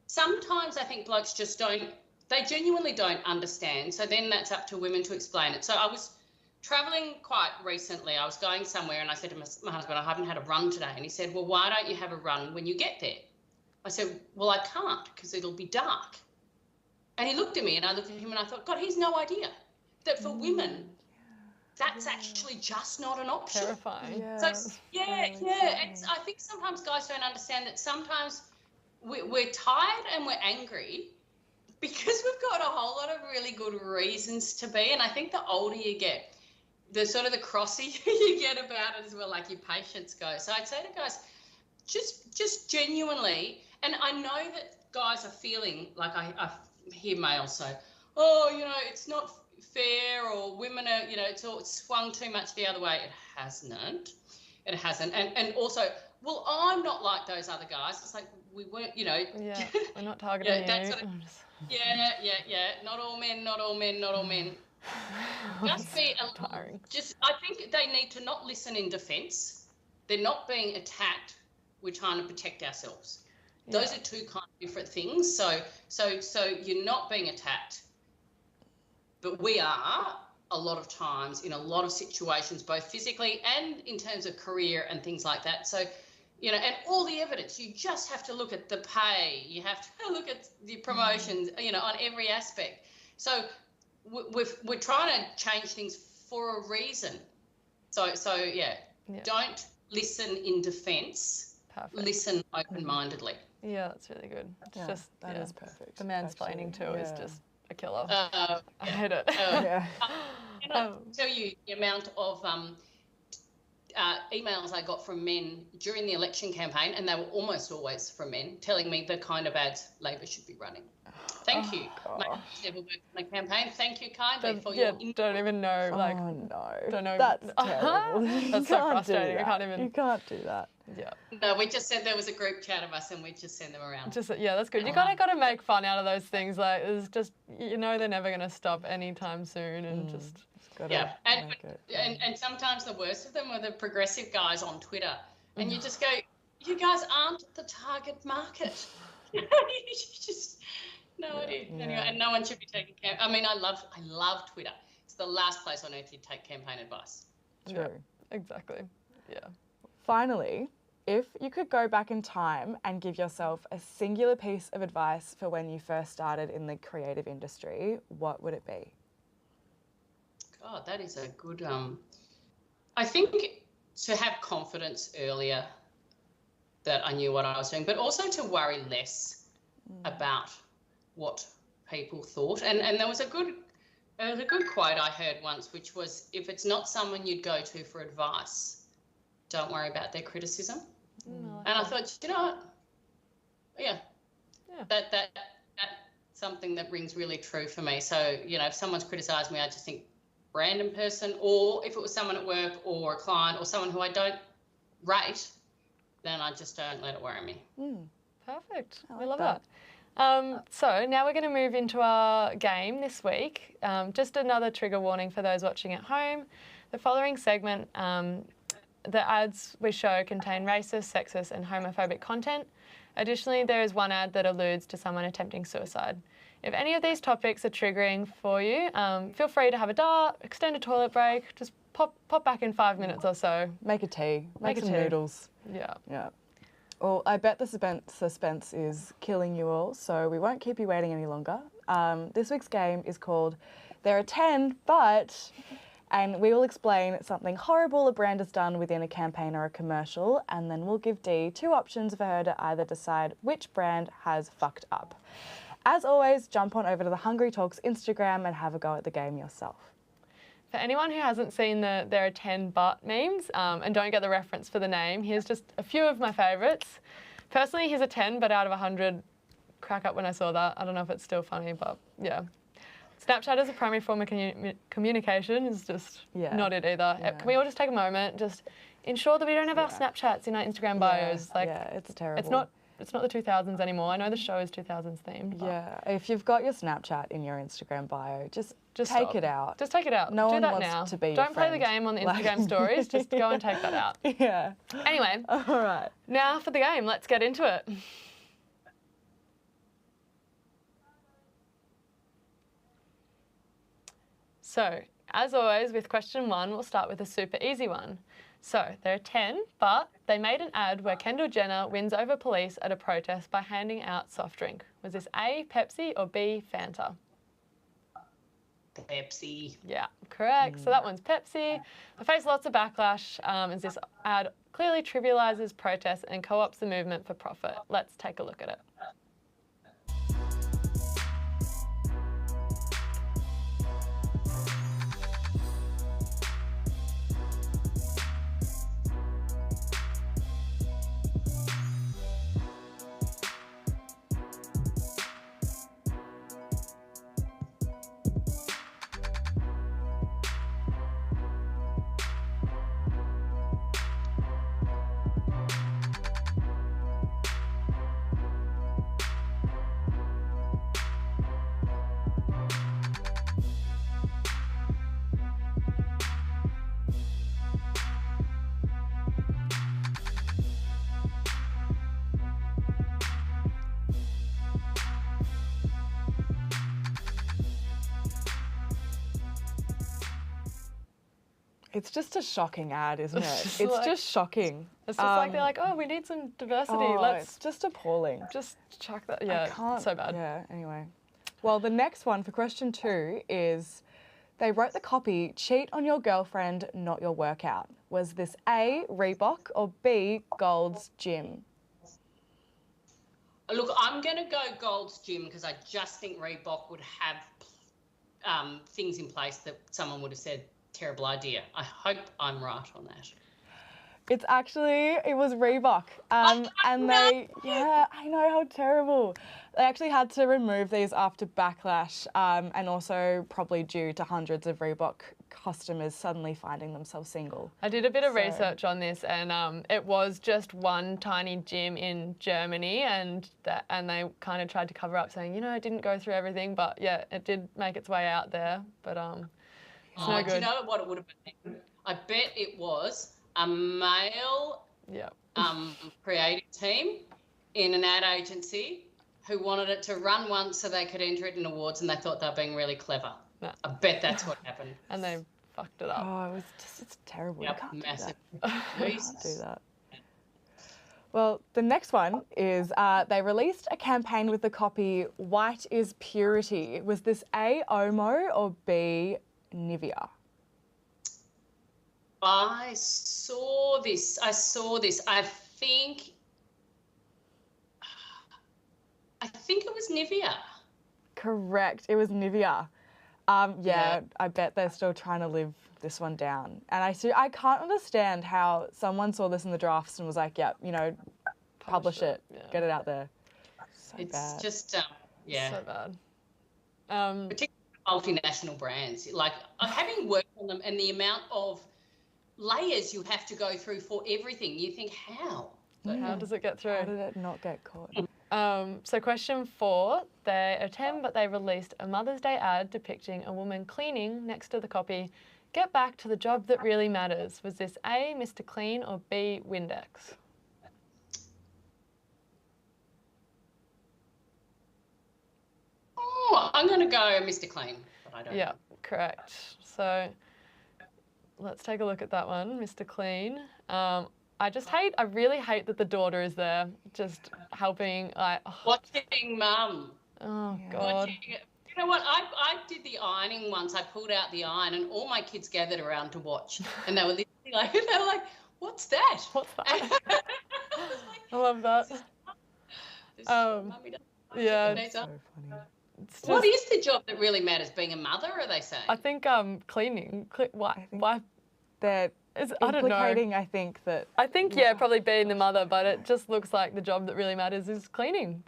Speaker 7: sometimes I think blokes just they genuinely don't understand. So then that's up to women to explain it. So I was travelling quite recently. I was going somewhere and I said to my husband, I haven't had a run today. And he said, well, why don't you have a run when you get there? I said, well, I can't because it'll be dark. And he looked at me and I looked at him and I thought, God, he's no idea that for women, that's actually just not an option.
Speaker 2: Terrifying.
Speaker 3: Yeah.
Speaker 7: So, And I think sometimes guys don't understand that sometimes we're tired and we're angry because we've got a whole lot of really good reasons to be. And I think the older you get, the sort of the crossy you get about it as well, like your patience goes. So I'd say to guys, just genuinely, and I know that guys are feeling like I hear males say, oh, you know, it's not fair, or women are, you know, it's swung too much the other way. It hasn't. And also, well, I'm not like those other guys. It's like, we weren't, you know.
Speaker 2: Yeah, we're not targeting you.
Speaker 7: That sort of, not all men. Just be
Speaker 2: tiring.
Speaker 7: I think they need to not listen in defence. They're not being attacked. We're trying to protect ourselves. Yeah. Those are two kind of different things. So you're not being attacked, but we are a lot of times in a lot of situations, both physically and in terms of career and things like that. So, you know, and all the evidence, you just have to look at the pay. You have to look at the promotions, you know, on every aspect. So we're trying to change things for a reason. So don't listen in defence.
Speaker 2: Perfect.
Speaker 7: Listen open-mindedly.
Speaker 2: Yeah, that's really good. It's just
Speaker 3: that is perfect.
Speaker 2: The mansplaining too is just a killer.
Speaker 7: I
Speaker 2: hate it.
Speaker 7: Can I tell you the amount of emails I got from men during the election campaign, and they were almost always from men, telling me the kind of ads Labor should be running. Thank you. My husband never worked on a campaign. Thank you kindly for your input.
Speaker 2: Don't even know. Like,
Speaker 3: oh no,
Speaker 2: don't know.
Speaker 3: That's terrible.
Speaker 2: That's so frustrating. I can't even.
Speaker 3: You can't do that.
Speaker 2: Yeah.
Speaker 7: No, we just said there was a group chat of us, and we just send them around.
Speaker 2: That's good. You got to make fun out of those things. Like, it's just, you know, they're never going to stop anytime soon, and just.
Speaker 7: And sometimes the worst of them are the progressive guys on Twitter, and you just go, you guys aren't the target market. You just no idea. Anyway, and no one should be taking I mean, I love Twitter. It's the last place on earth you'd take campaign advice.
Speaker 3: True.
Speaker 2: Yeah, exactly. Yeah.
Speaker 3: Finally, if you could go back in time and give yourself a singular piece of advice for when you first started in the creative industry, what would it be?
Speaker 7: God, that is a good. I think to have confidence earlier that I knew what I was doing, but also to worry less about what people thought. And there was a good quote I heard once, which was, if it's not someone you'd go to for advice, don't worry about their criticism. And I thought, you know what? Yeah. That's something that rings really true for me. So, you know, if someone's criticised me, I just think random person, or if it was someone at work or a client or someone who I don't rate, then I just don't let it worry me.
Speaker 2: Perfect. I love that. So now we're going to move into our game this week. Just another trigger warning for those watching at home. The following segment, the ads we show contain racist, sexist and homophobic content. Additionally, there is one ad that alludes to someone attempting suicide. If any of these topics are triggering for you, feel free to have a dart, extend a toilet break, just pop back in 5 minutes or so.
Speaker 3: Make a tea, make some noodles.
Speaker 2: Yeah.
Speaker 3: Well, I bet the suspense is killing you all, so we won't keep you waiting any longer. This week's game is called There Are 10, But... And we will explain something horrible a brand has done within a campaign or a commercial, and then we'll give Dee 2 options for her to either decide which brand has fucked up. As always, jump on over to the Hungry Talks Instagram and have a go at the game yourself.
Speaker 2: For anyone who hasn't seen the there are 10 but memes and don't get the reference for the name, here's just a few of my favourites. Personally, here's a 10, but out of 100, crack up when I saw that. I don't know if it's still funny, but yeah. Snapchat as a primary form of communication is just not it either.
Speaker 3: Yeah.
Speaker 2: Can we all just take a moment, just ensure that we don't have our Snapchats in our Instagram bios?
Speaker 3: It's terrible.
Speaker 2: It's not the 2000s anymore. I know the show is 2000s themed. But
Speaker 3: Yeah, if you've got your Snapchat in your Instagram bio, just take
Speaker 2: stop.
Speaker 3: it out.
Speaker 2: Just take it out.
Speaker 3: No
Speaker 2: Do
Speaker 3: one
Speaker 2: that
Speaker 3: wants
Speaker 2: now.
Speaker 3: to be your
Speaker 2: Don't play the
Speaker 3: friend.
Speaker 2: game on the Instagram stories. Just go and take that out.
Speaker 3: Yeah.
Speaker 2: Anyway,
Speaker 3: All right.
Speaker 2: now for the game. Let's get into it. So, as always, with question 1, we'll start with a super easy one. So, there are 10, but they made an ad where Kendall Jenner wins over police at a protest by handing out soft drink. Was this A, Pepsi, or B, Fanta?
Speaker 7: Pepsi.
Speaker 2: Yeah, correct. So that one's Pepsi. I face lots of backlash as this ad clearly trivialises protests and co-ops the movement for profit. Let's take a look at it.
Speaker 3: It's just a shocking ad, isn't it?
Speaker 2: It's
Speaker 3: It's
Speaker 2: like-
Speaker 3: just shocking.
Speaker 2: It's just like they're like, oh, we need some diversity.
Speaker 3: Oh,
Speaker 2: Let's
Speaker 3: it's just appalling.
Speaker 2: just chuck that. Yeah,
Speaker 3: I can't.
Speaker 2: so bad.
Speaker 3: Yeah, anyway. Well, the next one for question 2 is they wrote the copy, cheat on your girlfriend, not your workout. Was this A, Reebok, or B, Gold's Gym?
Speaker 7: Look, I'm going to go Gold's Gym because I just think Reebok would have things in place that someone would have said, terrible idea. I hope I'm right on that.
Speaker 3: It was Reebok. And they, I know, how terrible. They actually had to remove these after backlash and also probably due to hundreds of Reebok customers suddenly finding themselves single.
Speaker 2: I did a bit of research on this, and it was just one tiny gym in Germany, and they kind of tried to cover up, saying, it didn't go through everything, but yeah, it did make its way out there. But it's no good.
Speaker 7: Do you know what it would have been? I bet it was a male creative team in an ad agency who wanted it to run once so they could enter it in awards, and they thought they were being really clever.
Speaker 2: Nah.
Speaker 7: I bet that's what happened.
Speaker 2: And they fucked it up.
Speaker 3: Oh, it's terrible.
Speaker 7: Yep,
Speaker 3: You can't
Speaker 7: massive.
Speaker 3: do that. You can't do that. Well, the next one is they released a campaign with the copy, white is purity. Was this A, Omo, or B, Nivea?
Speaker 7: I saw this. I think it was Nivea.
Speaker 3: Correct. It was Nivea. Yeah, I bet they're still trying to live this one down. And I can't understand how someone saw this in the drafts and was like, publish it, get it out there. So
Speaker 7: It's
Speaker 3: bad.
Speaker 7: just,
Speaker 2: So bad.
Speaker 7: particularly multinational brands. Like having worked on them and the amount of layers you have to go through for everything, you think, how?
Speaker 2: How does it get through?
Speaker 3: How did it not get caught?
Speaker 2: So question 4, they are 10, but they released a Mother's Day ad depicting a woman cleaning next to the copy, get back to the job that really matters. Was this A, Mr. Clean, or B, Windex?
Speaker 7: Oh, I'm going to go Mr. Clean, but I don't know.
Speaker 2: Yeah, correct. So let's take a look at that one, Mr. Clean. I really hate that the daughter is there, just helping.
Speaker 7: Watching Mum.
Speaker 2: Oh, God.
Speaker 7: You know what? I did the ironing once. I pulled out the iron and all my kids gathered around to watch. And they were literally like, what's that?
Speaker 2: What's that? I love that.
Speaker 7: Mummy doesn't
Speaker 2: Yeah.
Speaker 7: These are-
Speaker 2: It's
Speaker 7: What
Speaker 2: just-
Speaker 7: is the job that really matters? Being a mother, are they saying?
Speaker 2: I think cleaning. Why?
Speaker 3: They're
Speaker 2: I don't know.
Speaker 3: implicating, I think, that...
Speaker 2: I think, yeah, probably being the mother, but it just looks like the job that really matters is cleaning.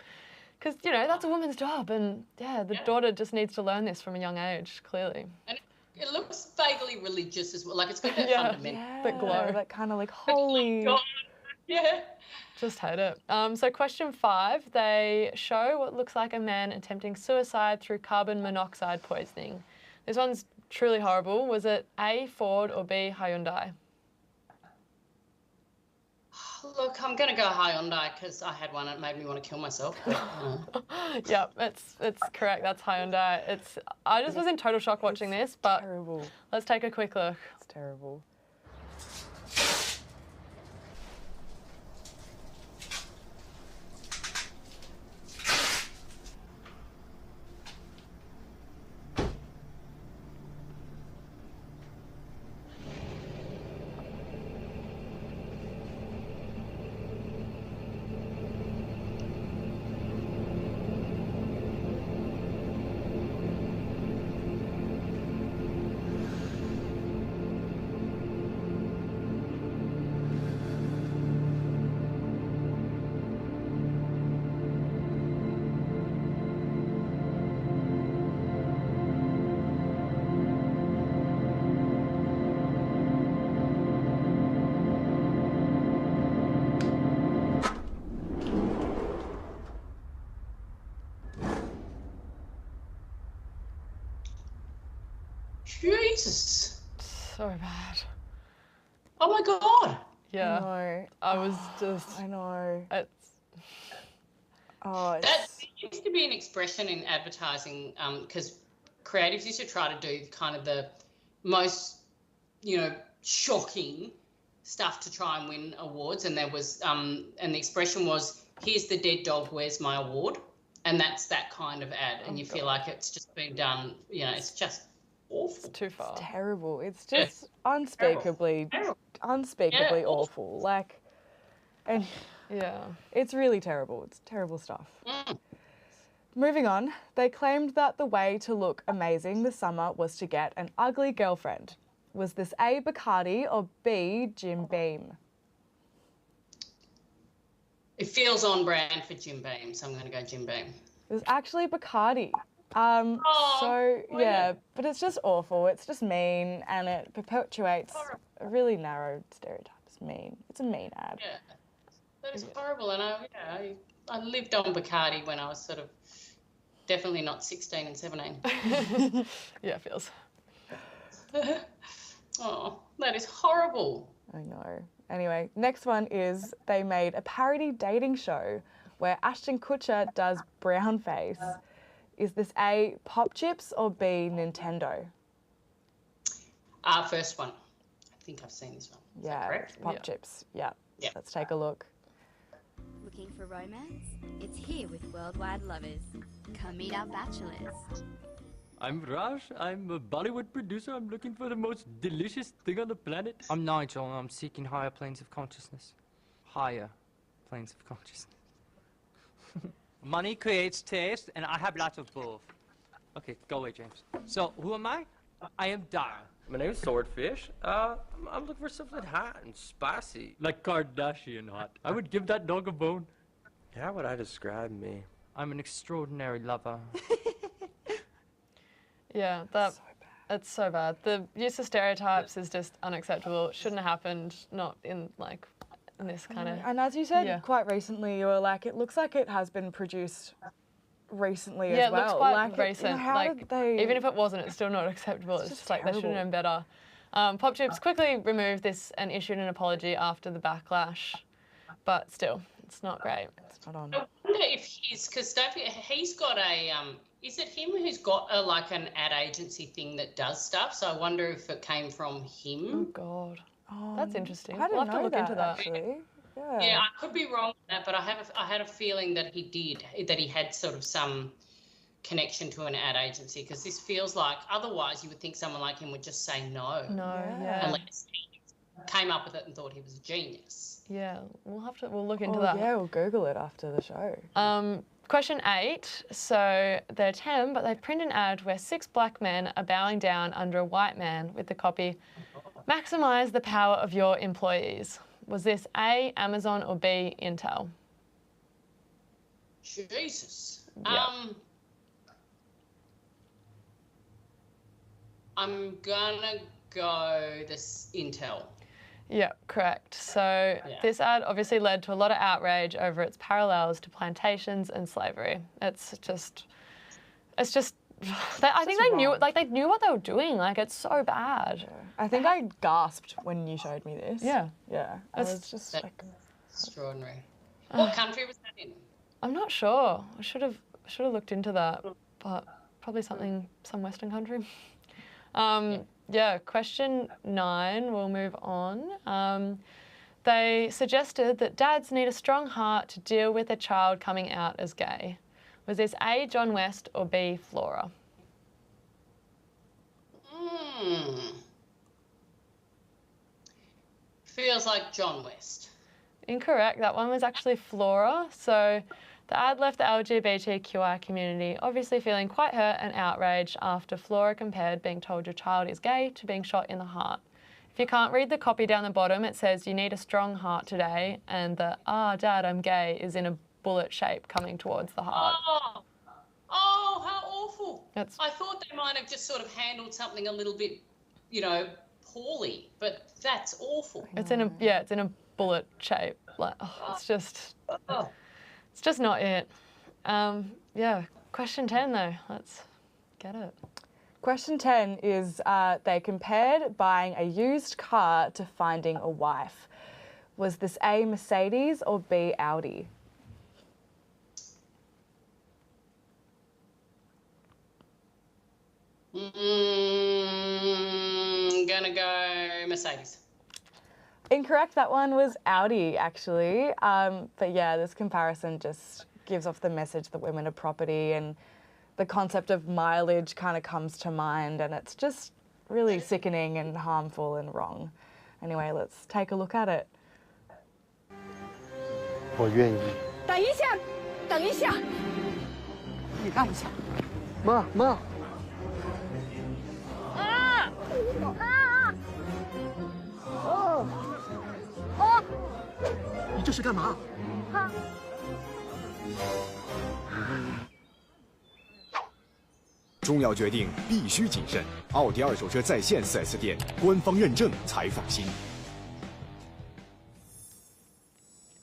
Speaker 2: Because, you know, that's a woman's job. And, yeah, the daughter just needs to learn this from a young age, clearly.
Speaker 7: And it looks vaguely religious as well. Like, it's got that
Speaker 2: Yeah.
Speaker 7: fundamental.
Speaker 3: Yeah,
Speaker 2: That glow.
Speaker 3: that kind of like holy...
Speaker 7: God. Yeah.
Speaker 2: Just hate it. So question 5, they show what looks like a man attempting suicide through carbon monoxide poisoning. This one's truly horrible. Was it A, Ford, or B, Hyundai?
Speaker 7: Look, I'm going to go Hyundai because I had one and it made me want to kill myself. But,
Speaker 2: Yep, it's correct. That's Hyundai. I just was in total shock watching this, but
Speaker 3: terrible.
Speaker 2: let's take a quick look.
Speaker 3: It's terrible.
Speaker 7: Jesus.
Speaker 2: So bad.
Speaker 7: Oh my God.
Speaker 2: Yeah.
Speaker 3: No.
Speaker 2: I was just.
Speaker 3: I know.
Speaker 2: It's.
Speaker 3: Oh,
Speaker 7: That
Speaker 3: it's...
Speaker 7: used to be an expression in advertising because creatives used to try to do kind of the most, shocking stuff to try and win awards. And there was, and the expression was, "Here's the dead dog, where's my award?" And that's that kind of ad. And you feel like it's just been done, it's just awful.
Speaker 2: Too far.
Speaker 3: terrible. It's just unspeakably awful. Like, and
Speaker 2: Yeah.
Speaker 3: it's really terrible. It's terrible stuff.
Speaker 7: Mm.
Speaker 3: Moving on, they claimed that the way to look amazing this summer was to get an ugly girlfriend. Was this A, Bacardi, or B, Jim Beam?
Speaker 7: It feels on brand for Jim Beam, so I'm going to go Jim Beam.
Speaker 3: It was actually Bacardi.
Speaker 7: Brilliant.
Speaker 3: Yeah, but it's just awful. It's just mean, and it perpetuates a really narrow stereotype. It's mean. It's a mean ad.
Speaker 7: Yeah, that is horrible. And I lived on Bacardi when I was sort of definitely not 16 and 17.
Speaker 2: Yeah, it feels.
Speaker 7: Oh, that is horrible.
Speaker 3: I know. Anyway, next one is they made a parody dating show where Ashton Kutcher does brown face. Is this A, Pop Chips, or B, Nintendo?
Speaker 7: First one. I think I've seen this one. Is that
Speaker 3: Yeah,
Speaker 7: correct?
Speaker 3: it's Pop
Speaker 2: Yeah.
Speaker 3: Chips. Yeah.
Speaker 7: Yeah.
Speaker 3: Let's take a look.
Speaker 10: Looking for romance? It's here with Worldwide Lovers. Come meet our bachelors.
Speaker 11: I'm Raj. I'm a Bollywood producer. I'm looking for the most delicious thing on the planet.
Speaker 12: I'm Nigel, and I'm seeking higher planes of consciousness. Higher planes of consciousness. Money creates taste, and I have lots of both. Okay, go away, James. So, who am I? I am Dara.
Speaker 9: My name's Swordfish. I'm looking for something hot and spicy.
Speaker 11: Like Kardashian hot. I would give that dog a bone.
Speaker 9: How would I describe me?
Speaker 12: I'm an extraordinary lover.
Speaker 2: Yeah, it's so bad. The use of stereotypes is just unacceptable. It shouldn't have happened, not in this kind of...
Speaker 3: And as you said
Speaker 2: Yeah.
Speaker 3: quite recently, you were like, it looks like it has been produced recently
Speaker 2: Yeah,
Speaker 3: as well.
Speaker 2: it looks quite
Speaker 3: like
Speaker 2: recent.
Speaker 3: How did they...
Speaker 2: Even if it wasn't, it's still not acceptable. It's just like they should have
Speaker 3: terrible.
Speaker 2: known better. Pop Chips quickly removed this and issued an apology after the backlash, but still, it's not great.
Speaker 3: It's not on.
Speaker 7: I wonder if because don't forget, he's got a is it him who's got an ad agency thing that does stuff? So I wonder if it came from
Speaker 2: Oh
Speaker 7: him.
Speaker 2: God, that's interesting.
Speaker 3: I didn't
Speaker 2: We'll have to
Speaker 3: know
Speaker 2: look
Speaker 3: that,
Speaker 2: into that.
Speaker 3: actually. Yeah.
Speaker 7: Yeah, I could be wrong with that, but I had a feeling that he had sort of some connection to an ad agency, because this feels like, otherwise you would think someone like him would just say no.
Speaker 2: No, yeah.
Speaker 7: Unless he came up with it and thought he was a genius.
Speaker 2: Yeah, we'll look into
Speaker 3: Oh,
Speaker 2: that.
Speaker 3: yeah, we'll Google it after the show.
Speaker 2: Question 8. So they're 10, but they print an ad where 6 black men are bowing down under a white man with the copy, "Maximise the power of your employees." Was this A, Amazon, or B, Intel?
Speaker 7: Jesus.
Speaker 2: Yep.
Speaker 7: I'm gonna go this Intel.
Speaker 2: Yeah, correct. So this ad obviously led to a lot of outrage over its parallels to plantations and slavery. It's just, I think they knew what they were doing. Like, it's so bad.
Speaker 3: I think I gasped when you showed me this.
Speaker 2: Yeah.
Speaker 3: Yeah. I was just like,
Speaker 7: extraordinary. What country was that in?
Speaker 2: I'm not sure. I should have looked into that, but probably some Western country. Yeah, question 9, we'll move on. They suggested that dads need a strong heart to deal with a child coming out as gay. Was this A, John West, or B, Flora?
Speaker 7: Feels like John West.
Speaker 2: Incorrect. That one was actually Flora. So the ad left the LGBTQI community obviously feeling quite hurt and outraged after Flora compared being told your child is gay to being shot in the heart. If you can't read the copy down the bottom, it says you need a strong heart today, and the Dad, I'm gay is in a bullet shape coming towards the heart.
Speaker 7: Oh, how awful.
Speaker 2: That's...
Speaker 7: I thought they might have just sort of handled something a little bit, poorly, but that's awful.
Speaker 2: It's in a bullet shape. Like, it's just not it. Yeah, question 10 though. Let's get it.
Speaker 3: Question 10 is they compared buying a used car to finding a wife. Was this A, Mercedes, or B, Audi?
Speaker 7: Gonna go Mercedes.
Speaker 3: Incorrect. That one was Audi, actually. But yeah, this comparison just gives off the message that women are property, and the concept of mileage kind of comes to mind, and it's just really sickening and harmful and wrong. Anyway, let's take a look at it.
Speaker 13: 我愿意。
Speaker 14: 等一下，等一下，你让一下。
Speaker 13: 妈妈。你这是干嘛？
Speaker 15: 重要决定必须谨慎，奥迪二手车在线 4S 店官方认证才放心。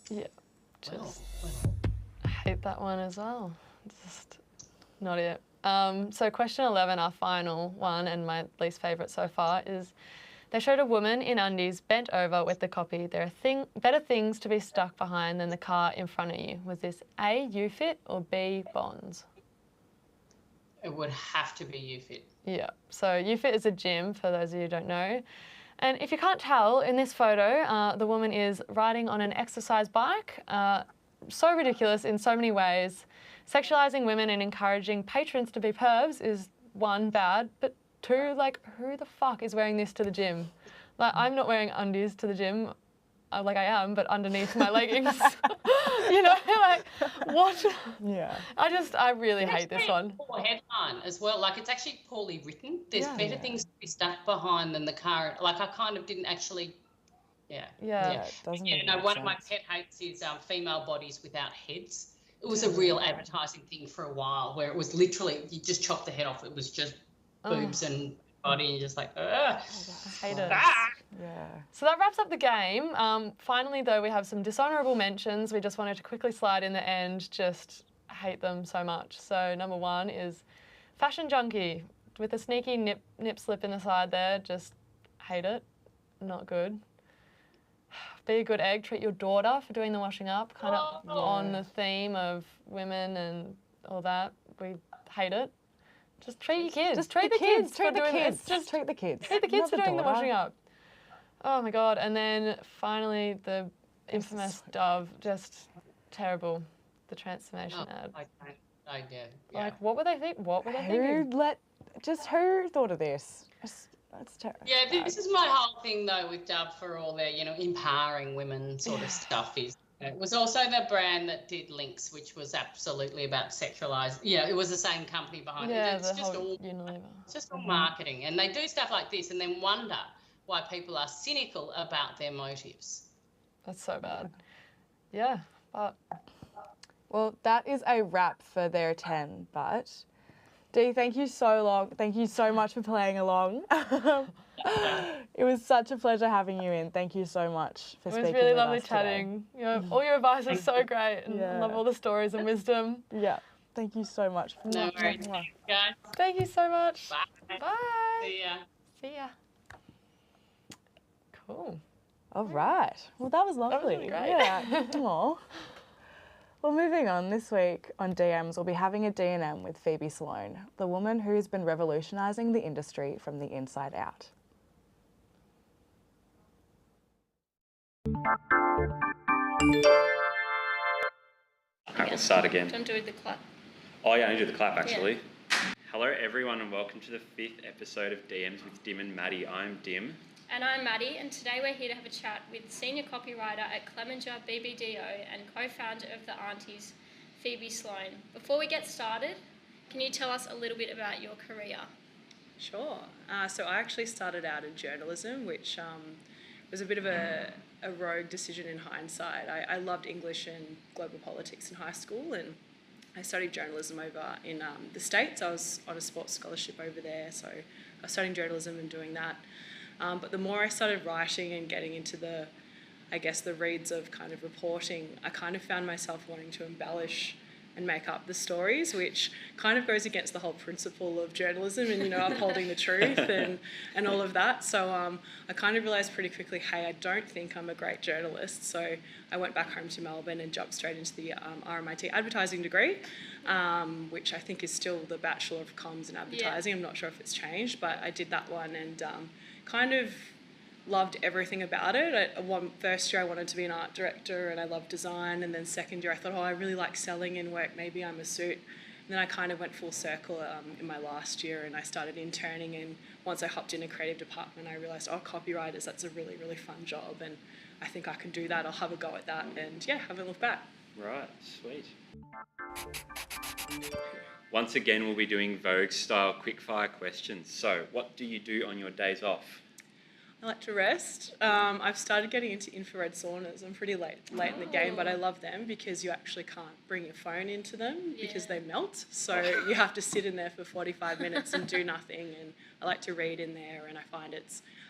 Speaker 2: Yeah, just hate that one as well. Just not it. So question 11, our final one and my least favourite so far, is they showed a woman in undies bent over with the copy, "There are better things to be stuck behind than the car in front of you." Was this A, UFit, or B, Bonds?
Speaker 7: It would have to be UFit.
Speaker 2: Yeah, so UFit is a gym, for those of you who don't know. And if you can't tell, in this photo, the woman is riding on an exercise bike. So ridiculous in so many ways. Sexualising women and encouraging patrons to be pervs is, 1, bad, but 2, like, who the fuck is wearing this to the gym? Like, I'm not wearing undies to the gym. Like I am, but underneath my leggings. Like, what?
Speaker 3: Yeah.
Speaker 2: I really hate this one.
Speaker 7: Poor headline as well. Like, it's actually poorly written. There's better things to be stuck behind than the car. Like, I kind of didn't actually. Yeah.
Speaker 3: It doesn't make
Speaker 7: one
Speaker 3: sense.
Speaker 7: of my pet hates is female bodies without heads. It was a real advertising thing for a while, where it was literally you just chop the head off. It was just boobs and body, and you're just like, ugh.
Speaker 2: I hate it.
Speaker 3: Yeah.
Speaker 2: So that wraps up the game. Finally, though, we have some dishonourable mentions. We just wanted to quickly slide in the end. Just hate them so much. So number 1 is Fashion Junkie with a sneaky nip slip in the side there. Just hate it. Not good. Be a good egg. Treat your daughter for doing the washing up. Kind of on the theme of women and all that. We hate it. Just treat your kids.
Speaker 3: Just treat the kids. Treat the kids.
Speaker 2: Just
Speaker 3: treat the kids.
Speaker 2: Treat the kids for doing the
Speaker 3: daughter.
Speaker 2: washing up. Oh my God. And then finally the infamous Dove. Just terrible. The transformation ad. Like, what were they thinking? What were they thinking?
Speaker 3: Who thought of this? That's terrible.
Speaker 7: Yeah, this is my whole thing though with Dove for all their, empowering women sort of stuff is It was also the brand that did Lynx, which was absolutely about sexualised. Yeah, it was the same company behind it. It's just all
Speaker 2: Unilever.
Speaker 7: It's just all marketing, and they do stuff like this, and then wonder why people are cynical about their motives.
Speaker 2: That's so bad. Yeah, but
Speaker 3: Well, that is a wrap for their 10, but Dee, thank you so much for playing along. It was such a pleasure having you in. Thank you so much for speaking with us.
Speaker 2: It was really lovely
Speaker 3: today.
Speaker 2: chatting. All your advice is so great, and I love all the stories and wisdom.
Speaker 3: Yeah, thank you so much.
Speaker 7: No worries, guys.
Speaker 2: Thank you so much.
Speaker 7: Bye.
Speaker 2: Bye.
Speaker 7: See ya.
Speaker 2: See ya. Cool.
Speaker 3: All right. Well, that was lovely.
Speaker 2: That was really great.
Speaker 3: Yeah. Aw. Well, moving on, this week on DMs, we'll be having a D&M with Phoebe Sloane, the woman who's been revolutionising the industry from the inside out.
Speaker 16: Alright, we'll start again.
Speaker 17: Don't do the clap.
Speaker 16: Oh yeah, I need to do the clap actually. Yeah. Hello everyone and welcome to the 5th episode of DMs with Dim and Maddie. I'm Dim.
Speaker 17: And I'm Maddie, and today we're here to have a chat with senior copywriter at Clemenger BBDO and co-founder of the Aunties, Phoebe Sloane. Before we get started, can you tell us a little bit about your career?
Speaker 18: Sure. So I actually started out in journalism, which was a bit of a rogue decision in hindsight. I loved English and global politics in high school, and I studied journalism over in the States. I was on a sports scholarship over there, so I was studying journalism and doing that. But the more I started writing and getting into the reads of kind of reporting, I kind of found myself wanting to embellish and make up the stories, which kind of goes against the whole principle of journalism and, upholding the truth and all of that. So I kind of realised pretty quickly, hey, I don't think I'm a great journalist. So I went back home to Melbourne and jumped straight into the RMIT advertising degree, which I think is still the Bachelor of Comms and Advertising. Yeah. I'm not sure if it's changed, but I did that one and kind of loved everything about it. First year I wanted to be an art director and I loved design, and then second year I thought, I really like selling in work, maybe I'm a suit. And then I kind of went full circle in my last year and I started interning, and once I hopped in a creative department I realised, copywriters, that's a really, really fun job and I think I can do that, I'll have a go at that, and yeah, haven't looked back.
Speaker 16: Right, sweet. Once again, we'll be doing Vogue-style quickfire questions. So, what do you do on your days off?
Speaker 18: I like to rest. I've started getting into infrared saunas. I'm pretty late in the game, but I love them because you actually can't bring your phone into them because they melt. So you have to sit in there for 45 minutes and do nothing. And I like to read in there, and I find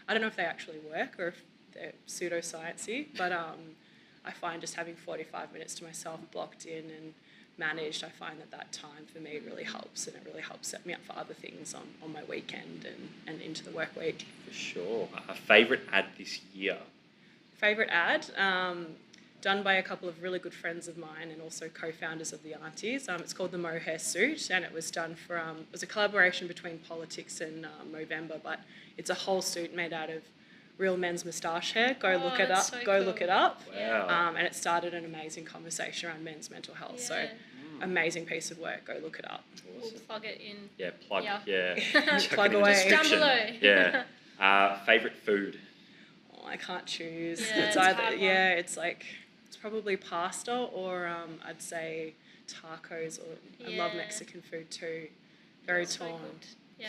Speaker 18: I don't know if they actually work or if they're pseudoscience-y, but I find just having 45 minutes to myself blocked in and managed, I find that time for me really helps, and it really helps set me up for other things on my weekend and into the work week.
Speaker 16: For sure. A favourite ad this year?
Speaker 18: Favourite ad? Done by a couple of really good friends of mine and also co-founders of the Aunties. It's called the Mohair Suit, and it was done for, it was a collaboration between Politix and Movember, but it's a whole suit made out of real men's moustache hair. Go look it up.
Speaker 17: So
Speaker 18: Go
Speaker 17: cool.
Speaker 18: look it up.
Speaker 16: Wow.
Speaker 18: And it started an amazing conversation around men's mental health. Yeah. So amazing piece of work. Go look it up.
Speaker 17: Awesome. We'll plug it in.
Speaker 16: Yeah, plug.
Speaker 17: Yeah.
Speaker 18: Plug away.
Speaker 17: Just down below.
Speaker 16: Yeah. Favourite food?
Speaker 18: Oh, I can't choose.
Speaker 17: Yeah,
Speaker 18: it's either it's probably pasta or I'd say tacos. Or I love Mexican food too. Very torn.
Speaker 17: Yeah.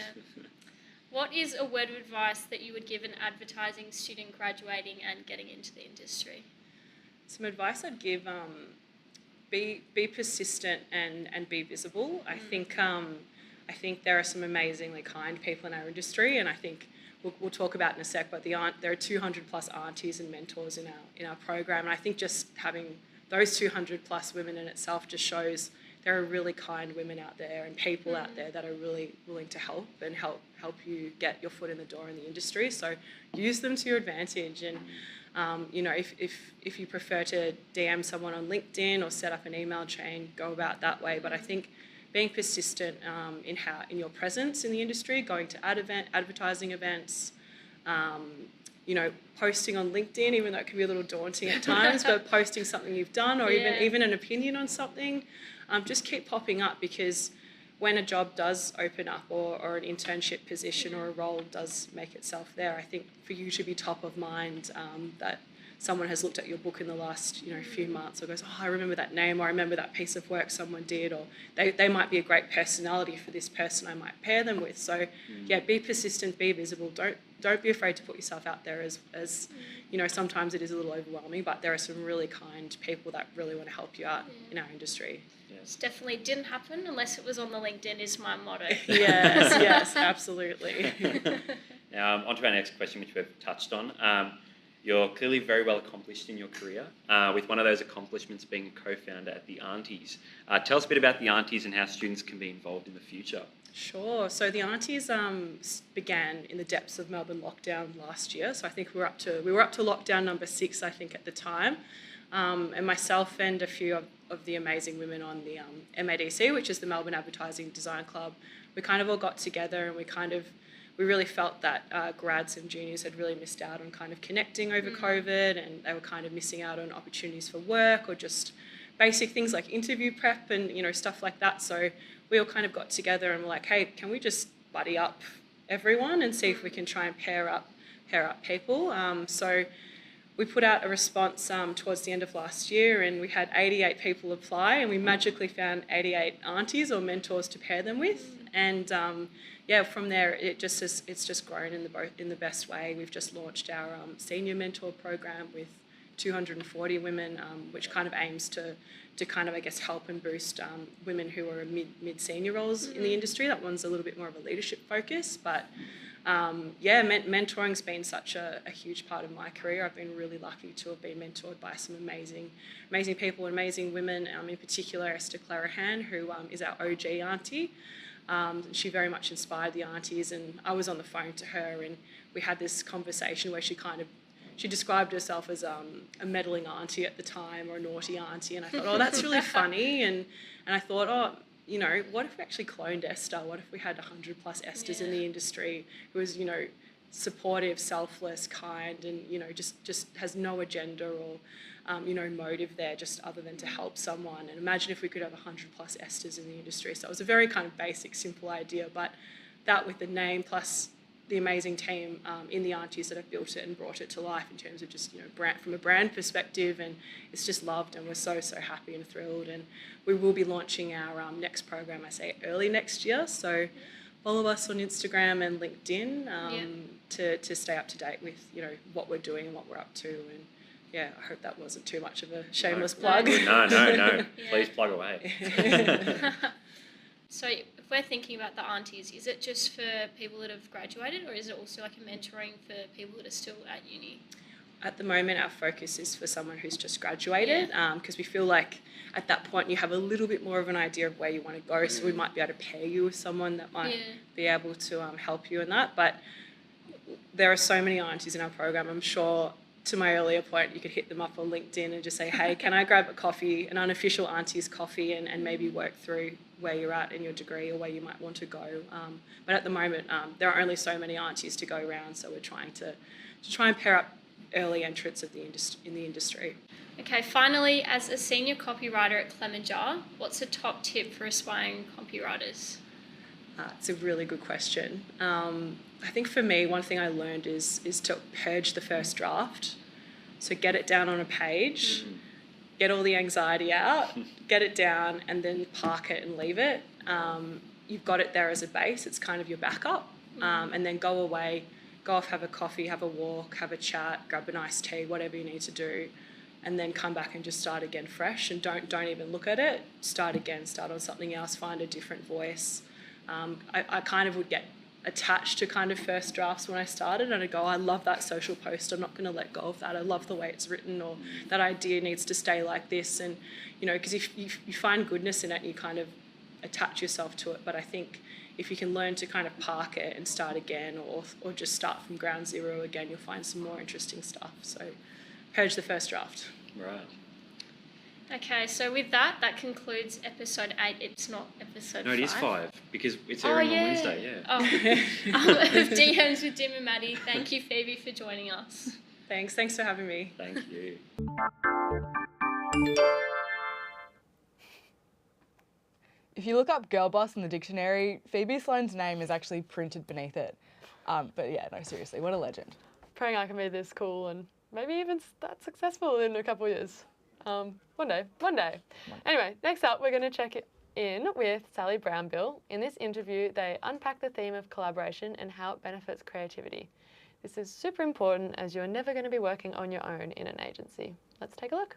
Speaker 17: What is a word of advice that you would give an advertising student graduating and getting into the industry?
Speaker 18: Some advice I'd give, be persistent and be visible. I think there are some amazingly kind people in our industry, and I think we'll talk about in a sec, but there are 200 plus aunties and mentors in our program, and I think just having those 200 plus women in itself just shows there are really kind women out there and people out there that are really willing to help you get your foot in the door in the industry. So use them to your advantage. And if you prefer to DM someone on LinkedIn or set up an email chain, go about that way. But I think being persistent in your presence in the industry, going to advertising events, posting on LinkedIn, even though it can be a little daunting at times, but posting something you've done or even an opinion on something. Just keep popping up, because when a job does open up or an internship position or a role does make itself there, I think for you to be top of mind, someone has looked at your book in the last, few months or goes, oh, I remember that name, or I remember that piece of work someone did, or they might be a great personality for this person I might pair them with. So yeah, be persistent, be visible. Don't be afraid to put yourself out there as sometimes it is a little overwhelming, but there are some really kind people that really want to help you out in our industry.
Speaker 17: It definitely didn't happen unless it was on the LinkedIn is my motto.
Speaker 18: Yes, absolutely.
Speaker 16: Now, on to our next question, which we've touched on. You're clearly very well accomplished in your career, with one of those accomplishments being a co-founder at the Aunties. Tell us a bit about the Aunties and how students can be involved in the future.
Speaker 18: Sure. So the Aunties began in the depths of Melbourne lockdown last year. So I think we were up to lockdown number 6, I think, at the time. And myself and a few of the amazing women on the MADC, which is the Melbourne Advertising Design Club, we kind of all got together and we really felt that grads and juniors had really missed out on kind of connecting over COVID, and they were kind of missing out on opportunities for work or just basic things like interview prep and stuff like that. So we all kind of got together and were like, hey, can we just buddy up everyone and see if we can try and pair up people? So we put out a response towards the end of last year, and we had 88 people apply, and we magically found 88 aunties or mentors to pair them with. And from there it's just grown in the best way. We've just launched our senior mentor program with 240 women, which kind of aims to kind of, I guess, help and boost women who are in mid-senior roles in the industry. That one's a little bit more of a leadership focus, but mentoring's been such a huge part of my career. I've been really lucky to have been mentored by some amazing people, amazing women, in particular Esther Clarahan, who is our OG auntie. She very much inspired the Aunties, and I was on the phone to her and we had this conversation where she described herself as a meddling auntie at the time, or a naughty auntie, and I thought, oh, that's really funny, and I thought, oh, what if we actually cloned Esther? What if we had 100+ Esthers in the industry who was, supportive, selfless, kind, and, just has no agenda or, motive there just other than to help someone. And imagine if we could have 100+ Esthers in the industry. So it was a very kind of basic, simple idea, but that with the name plus the amazing team in the Aunties that have built it and brought it to life in terms of just, from a brand perspective, and it's just loved, and we're so happy and thrilled. And we will be launching our next program, I say early next year, so follow us on Instagram and LinkedIn to stay up to date with, what we're doing and what we're up to. And yeah, I hope that wasn't too much of a shameless plug.
Speaker 16: No. Please plug away.
Speaker 17: So if we're thinking about the Aunties, is it just for people that have graduated, or is it also like a mentoring for people that are still at uni?
Speaker 18: At the moment, our focus is for someone who's just graduated, because we feel like at that point you have a little bit more of an idea of where you want to go, so we might be able to pair you with someone that might be able to help you in that. But there are so many Aunties in our program. I'm sure, to my earlier point, you could hit them up on LinkedIn and just say, hey, can I grab a coffee, an unofficial Aunties coffee, and maybe work through where you're at in your degree or where you might want to go. But at the moment, there are only so many Aunties to go around, so we're trying to try and pair up early entrants in the industry.
Speaker 17: Okay, finally, as a senior copywriter at Clemenger, what's a top tip for aspiring copywriters?
Speaker 18: It's a really good question. I think for me, one thing I learned is to purge the first draft. So get it down on a page, get all the anxiety out, get it down, and then park it and leave it. You've got it there as a base. It's kind of your backup. And then go away, go off, have a coffee, have a walk, have a chat, grab a nice tea, whatever you need to do, and then come back and just start again fresh, and don't even look at it. Start again, start on something else, find a different voice. I kind of would get attached to kind of first drafts when I started, and I'd go, I love that social post, I'm not going to let go of that, I love the way it's written, or that idea needs to stay like this. And because if you find goodness in it, you kind of attach yourself to it. But I think if you can learn to kind of park it and start again, or just start from ground zero again, you'll find some more interesting stuff. So purge the first draft.
Speaker 16: Right.
Speaker 17: Okay, so with that concludes episode 8. It's not episode 5.
Speaker 16: No, it is 5, because it's airing on Wednesday,
Speaker 17: of DMs with Dim and Maddie. Thank you, Phoebe, for joining us.
Speaker 18: Thanks for having me.
Speaker 16: Thank you.
Speaker 3: If you look up girl boss in the dictionary, Phoebe Sloane's name is actually printed beneath it. But yeah, no, seriously, what a legend.
Speaker 2: Praying I can be this cool and maybe even that successful in a couple of years. One day. Anyway, next up, we're going to check in with Sally Brownbill. In this interview, they unpack the theme of collaboration and how it benefits creativity. This is super important as you're never going to be working on your own in an agency. Let's take a look.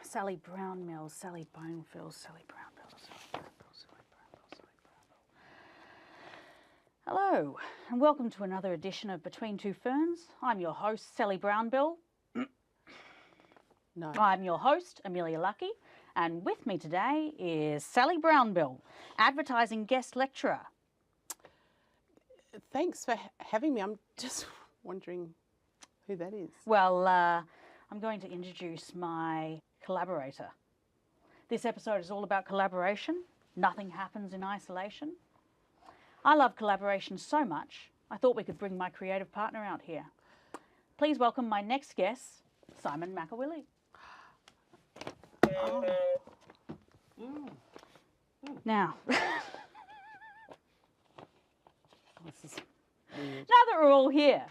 Speaker 19: Sally Brownbill, Sally Bonefield, Sally Brownbill, Sally Brownbill, Sally Brownbill, Sally Brownbill. Hello, and welcome to another edition of Between Two Ferns. I'm your host, Sally Brownbill.
Speaker 20: No.
Speaker 19: I'm your host, Amelia Lucky, and with me today is Sally Brownbill, advertising guest lecturer.
Speaker 20: Thanks for having me. I'm just wondering who that is.
Speaker 19: Well, I'm going to introduce my collaborator. This episode is all about collaboration. Nothing happens in isolation. I love collaboration so much, I thought we could bring my creative partner out here. Please welcome my next guest, Simon McAwillie.
Speaker 20: Oh.
Speaker 19: Now,
Speaker 20: This is weird.
Speaker 19: now that we're all here,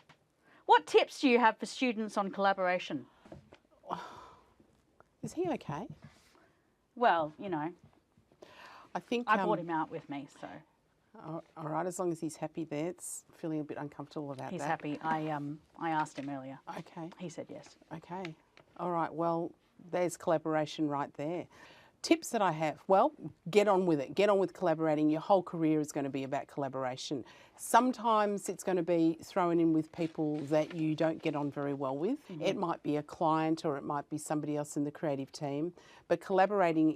Speaker 19: what tips do you have for students on collaboration?
Speaker 20: Is he okay?
Speaker 19: Well, you know,
Speaker 20: I think
Speaker 19: I brought him out with me, so.
Speaker 20: All right, as long as he's happy there. It's feeling a bit uncomfortable about
Speaker 19: He's
Speaker 20: that.
Speaker 19: happy. I asked him earlier.
Speaker 20: Okay.
Speaker 19: He said yes.
Speaker 20: Okay. All right, well, there's collaboration right there. Tips that I have, well, get on with it. Get on with collaborating. Your whole career is going to be about collaboration. Sometimes it's going to be thrown in with people that you don't get on very well with.
Speaker 19: Mm-hmm.
Speaker 20: It might be a client or it might be somebody else in the creative team. But collaborating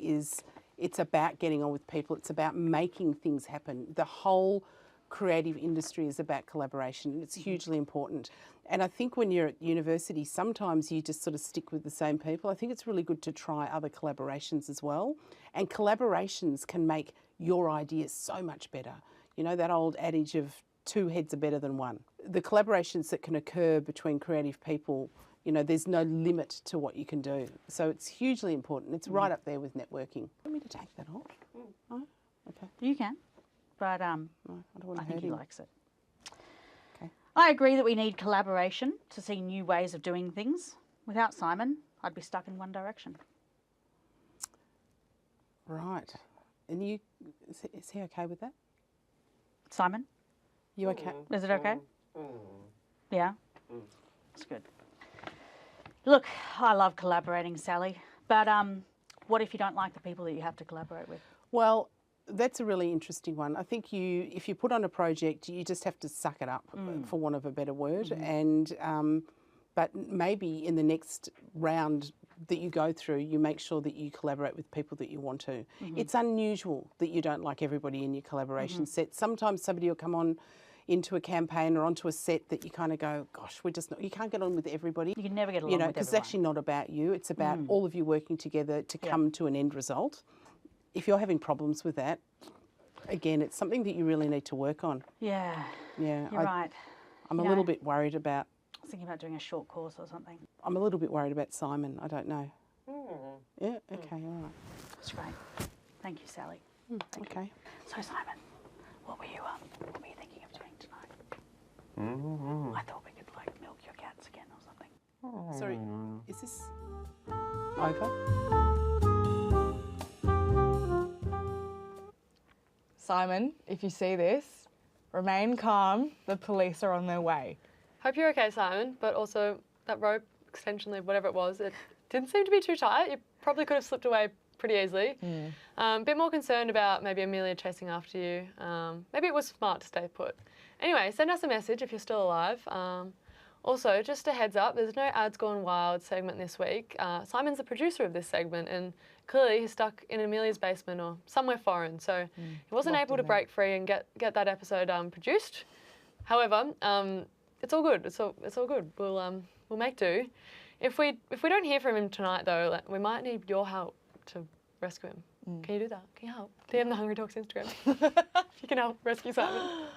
Speaker 20: it's about getting on with people. It's about making things happen. The whole creative industry is about collaboration. It's hugely important. And I think when you're at university, sometimes you just sort of stick with the same people. I think it's really good to try other collaborations as well. And collaborations can make your ideas so much better. You know, that old adage of two heads are better than one. The collaborations that can occur between creative people, you know, there's no limit to what you can do. So it's hugely important. It's right up there with networking. Want me to take that off? Oh, okay.
Speaker 19: You can, but
Speaker 20: No, I don't want
Speaker 19: I
Speaker 20: to
Speaker 19: think
Speaker 20: hurt
Speaker 19: he
Speaker 20: him.
Speaker 19: likes it.
Speaker 20: Okay.
Speaker 19: I agree that we need collaboration to see new ways of doing things. Without Simon, I'd be stuck in one direction.
Speaker 20: Right. And you, is he okay with that?
Speaker 19: Simon,
Speaker 20: You okay?
Speaker 19: is it okay? Yeah? That's good. Look, I love collaborating, Sally, but what if you don't like the people that you have to collaborate with?
Speaker 20: Well, that's a really interesting one. I think if you put on a project, you just have to suck it up, for want of a better word. And but maybe in the next round that you go through, you make sure that you collaborate with people that you want to. It's unusual that you don't like everybody in your collaboration set. Sometimes somebody will come on into a campaign or onto a set that you kind of go, gosh, you can't get on with everybody.
Speaker 19: You can never get along
Speaker 20: with everyone.
Speaker 19: with
Speaker 20: Because it's actually not about you. It's about all of you working together to come to an end result. If you're having problems with that, again, it's something that you really need to work on.
Speaker 19: Yeah.
Speaker 20: Yeah.
Speaker 19: You're right.
Speaker 20: I'm a little bit worried about...
Speaker 19: I was thinking about doing a short course or something.
Speaker 20: I'm a little bit worried about Simon. I don't know. Yeah, okay, all right.
Speaker 19: That's great. Thank you, Sally.
Speaker 20: Okay.
Speaker 19: So, Simon, what were you thinking of doing tonight? I thought we could, like, milk your cats again or something.
Speaker 20: Sorry, is this over?
Speaker 3: Simon, if you see this, remain calm. The police are on their way.
Speaker 2: Hope you're okay, Simon, but also that rope extension lead, whatever it was, it didn't seem to be too tight. You probably could have slipped away pretty easily. A bit more concerned about maybe Amelia chasing after you. Maybe it was smart to stay put. Anyway, send us a message if you're still alive. Also, just a heads up, there's no Ads Gone Wild segment this week. Simon's the producer of this segment and clearly he's stuck in Amelia's basement or somewhere foreign, so he wasn't able to break free and get that episode produced. However, it's all good. It's all good. We'll make do. If we don't hear from him tonight though, we might need your help to rescue him. Can you do that? Can you help? DM the Hungry Talks Instagram. If you can help rescue Simon.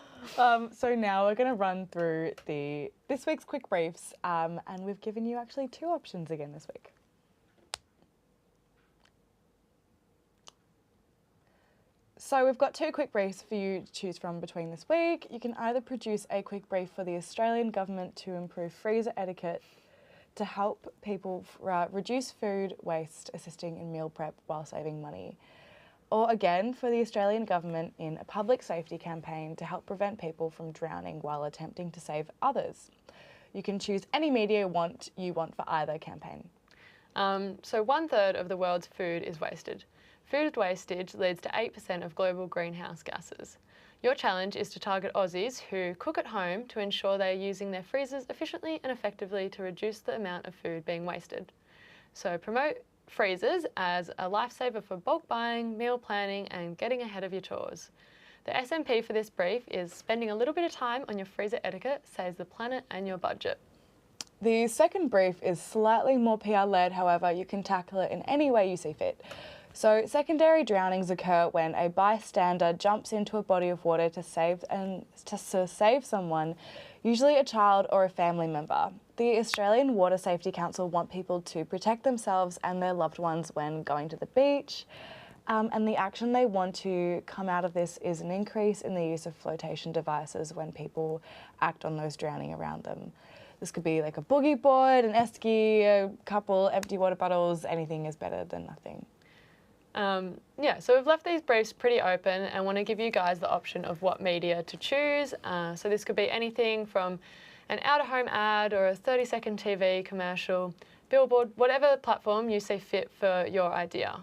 Speaker 3: So now we're going to run through this week's quick briefs, and we've given you actually 2 options again this week. So we've got 2 quick briefs for you to choose from between this week. You can either produce a quick brief for the Australian government to improve freezer etiquette to help people reduce food waste, assisting in meal prep while saving money. Or again, for the Australian government in a public safety campaign to help prevent people from drowning while attempting to save others. You can choose any media you want for either campaign.
Speaker 2: So 1/3 of the world's food is wasted. Food wastage leads to 8% of global greenhouse gases. Your challenge is to target Aussies who cook at home to ensure they are using their freezers efficiently and effectively to reduce the amount of food being wasted. So promote freezers as a lifesaver for bulk buying, meal planning and getting ahead of your chores. The SMP for this brief is spending a little bit of time on your freezer etiquette saves the planet and your budget.
Speaker 3: The second brief is slightly more PR-led, however, you can tackle it in any way you see fit. So secondary drownings occur when a bystander jumps into a body of water to save someone, usually a child or a family member. The Australian Water Safety Council want people to protect themselves and their loved ones when going to the beach. And the action they want to come out of this is an increase in the use of flotation devices when people act on those drowning around them. This could be like a boogie board, an esky, a couple empty water bottles, anything is better than nothing.
Speaker 2: So we've left these briefs pretty open and want to give you guys the option of what media to choose. So this could be anything from an out-of-home ad or a 30-second TV commercial, billboard, whatever platform you see fit for your idea.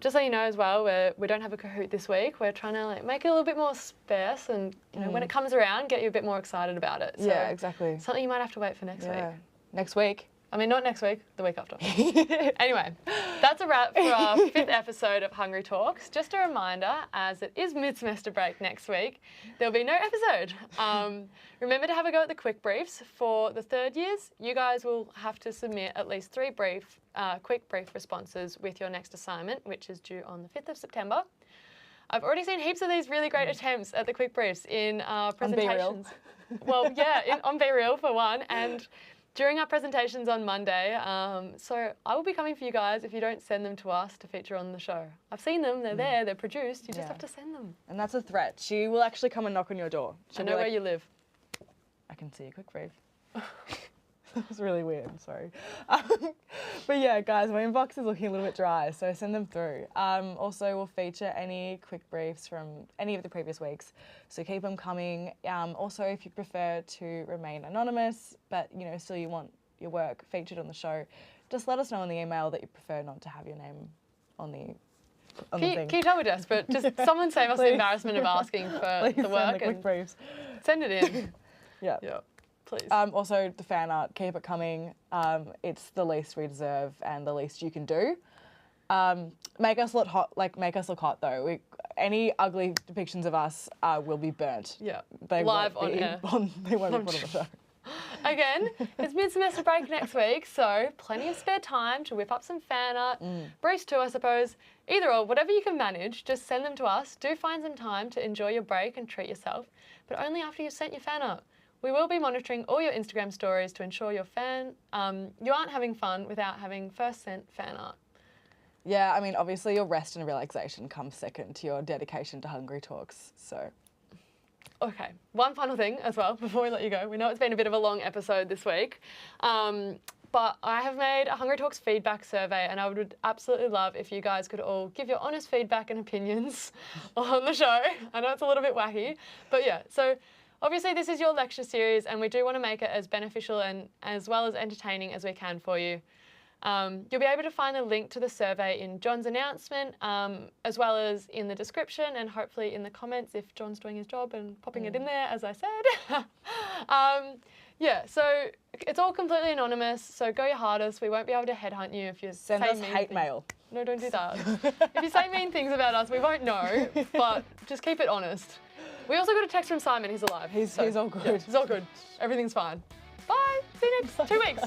Speaker 2: Just so you know as well, we don't have a Kahoot this week. We're trying to make it a little bit more sparse and when it comes around, get you a bit more excited about it. So
Speaker 3: yeah, exactly.
Speaker 2: Something you might have to wait for next week.
Speaker 3: Next week.
Speaker 2: I mean, not next week, the week after. Anyway, that's a wrap for our 5th episode of Hungry Talks. Just a reminder, as it is mid-semester break next week, there'll be no episode. Remember to have a go at the quick briefs. For the 3rd years, you guys will have to submit at least 3 quick brief responses with your next assignment, which is due on the 5th of September. I've already seen heaps of these really great attempts at the quick briefs in presentations. Well, yeah, on Be Real for one, and during our presentations on Monday. So I will be coming for you guys if you don't send them to us to feature on the show. I've seen them, they're there, they're produced, you just have to send them.
Speaker 3: And that's a threat. She will actually come and knock on your door.
Speaker 2: I know where you live.
Speaker 3: I can see a quick brief. That was really weird, sorry. But yeah, guys, my inbox is looking a little bit dry, so send them through. Also, we'll feature any quick briefs from any of the previous weeks, so keep them coming. Also, if you prefer to remain anonymous, but still you want your work featured on the show, just let us know in the email that you prefer not to have your name on the thing.
Speaker 2: Can you tell we're desperate? Just someone save us the embarrassment of asking for the work.
Speaker 3: Send the quick briefs.
Speaker 2: Send it in.
Speaker 3: Yeah.
Speaker 2: Please.
Speaker 3: Also, the fan art, keep it coming. It's the least we deserve and the least you can do. Make us look hot, make us look hot though. Any ugly depictions of us will be burnt.
Speaker 2: Yeah.
Speaker 3: They
Speaker 2: live
Speaker 3: won't
Speaker 2: on
Speaker 3: be
Speaker 2: air.
Speaker 3: They won't be put on the show.
Speaker 2: Again, it's mid-semester break next week, so plenty of spare time to whip up some fan art, briefs too, I suppose. Either or, whatever you can manage, just send them to us. Do find some time to enjoy your break and treat yourself, but only after you've sent your fan art. We will be monitoring all your Instagram stories to ensure you aren't having fun without having first sent fan art.
Speaker 3: Yeah, I mean, obviously your rest and relaxation comes second to your dedication to Hungry Talks, so.
Speaker 2: Okay, one final thing as well before we let you go. We know it's been a bit of a long episode this week, but I have made a Hungry Talks feedback survey and I would absolutely love if you guys could all give your honest feedback and opinions on the show. I know it's a little bit wacky, but yeah, so obviously this is your lecture series and we do want to make it as beneficial and as well as entertaining as we can for you. You'll be able to find the link to the survey in John's announcement, as well as in the description and hopefully in the comments if John's doing his job and popping it in there, as I said. Yeah, so it's all completely anonymous, so go your hardest. We won't be able to headhunt you if you
Speaker 3: send us hate mail.
Speaker 2: No, don't do that. If you say mean things about us, we won't know, but just keep it honest. We also got a text from Simon, he's alive.
Speaker 3: He's all good.
Speaker 2: Yeah, he's all good. Everything's fine. Bye, see you next 2 weeks.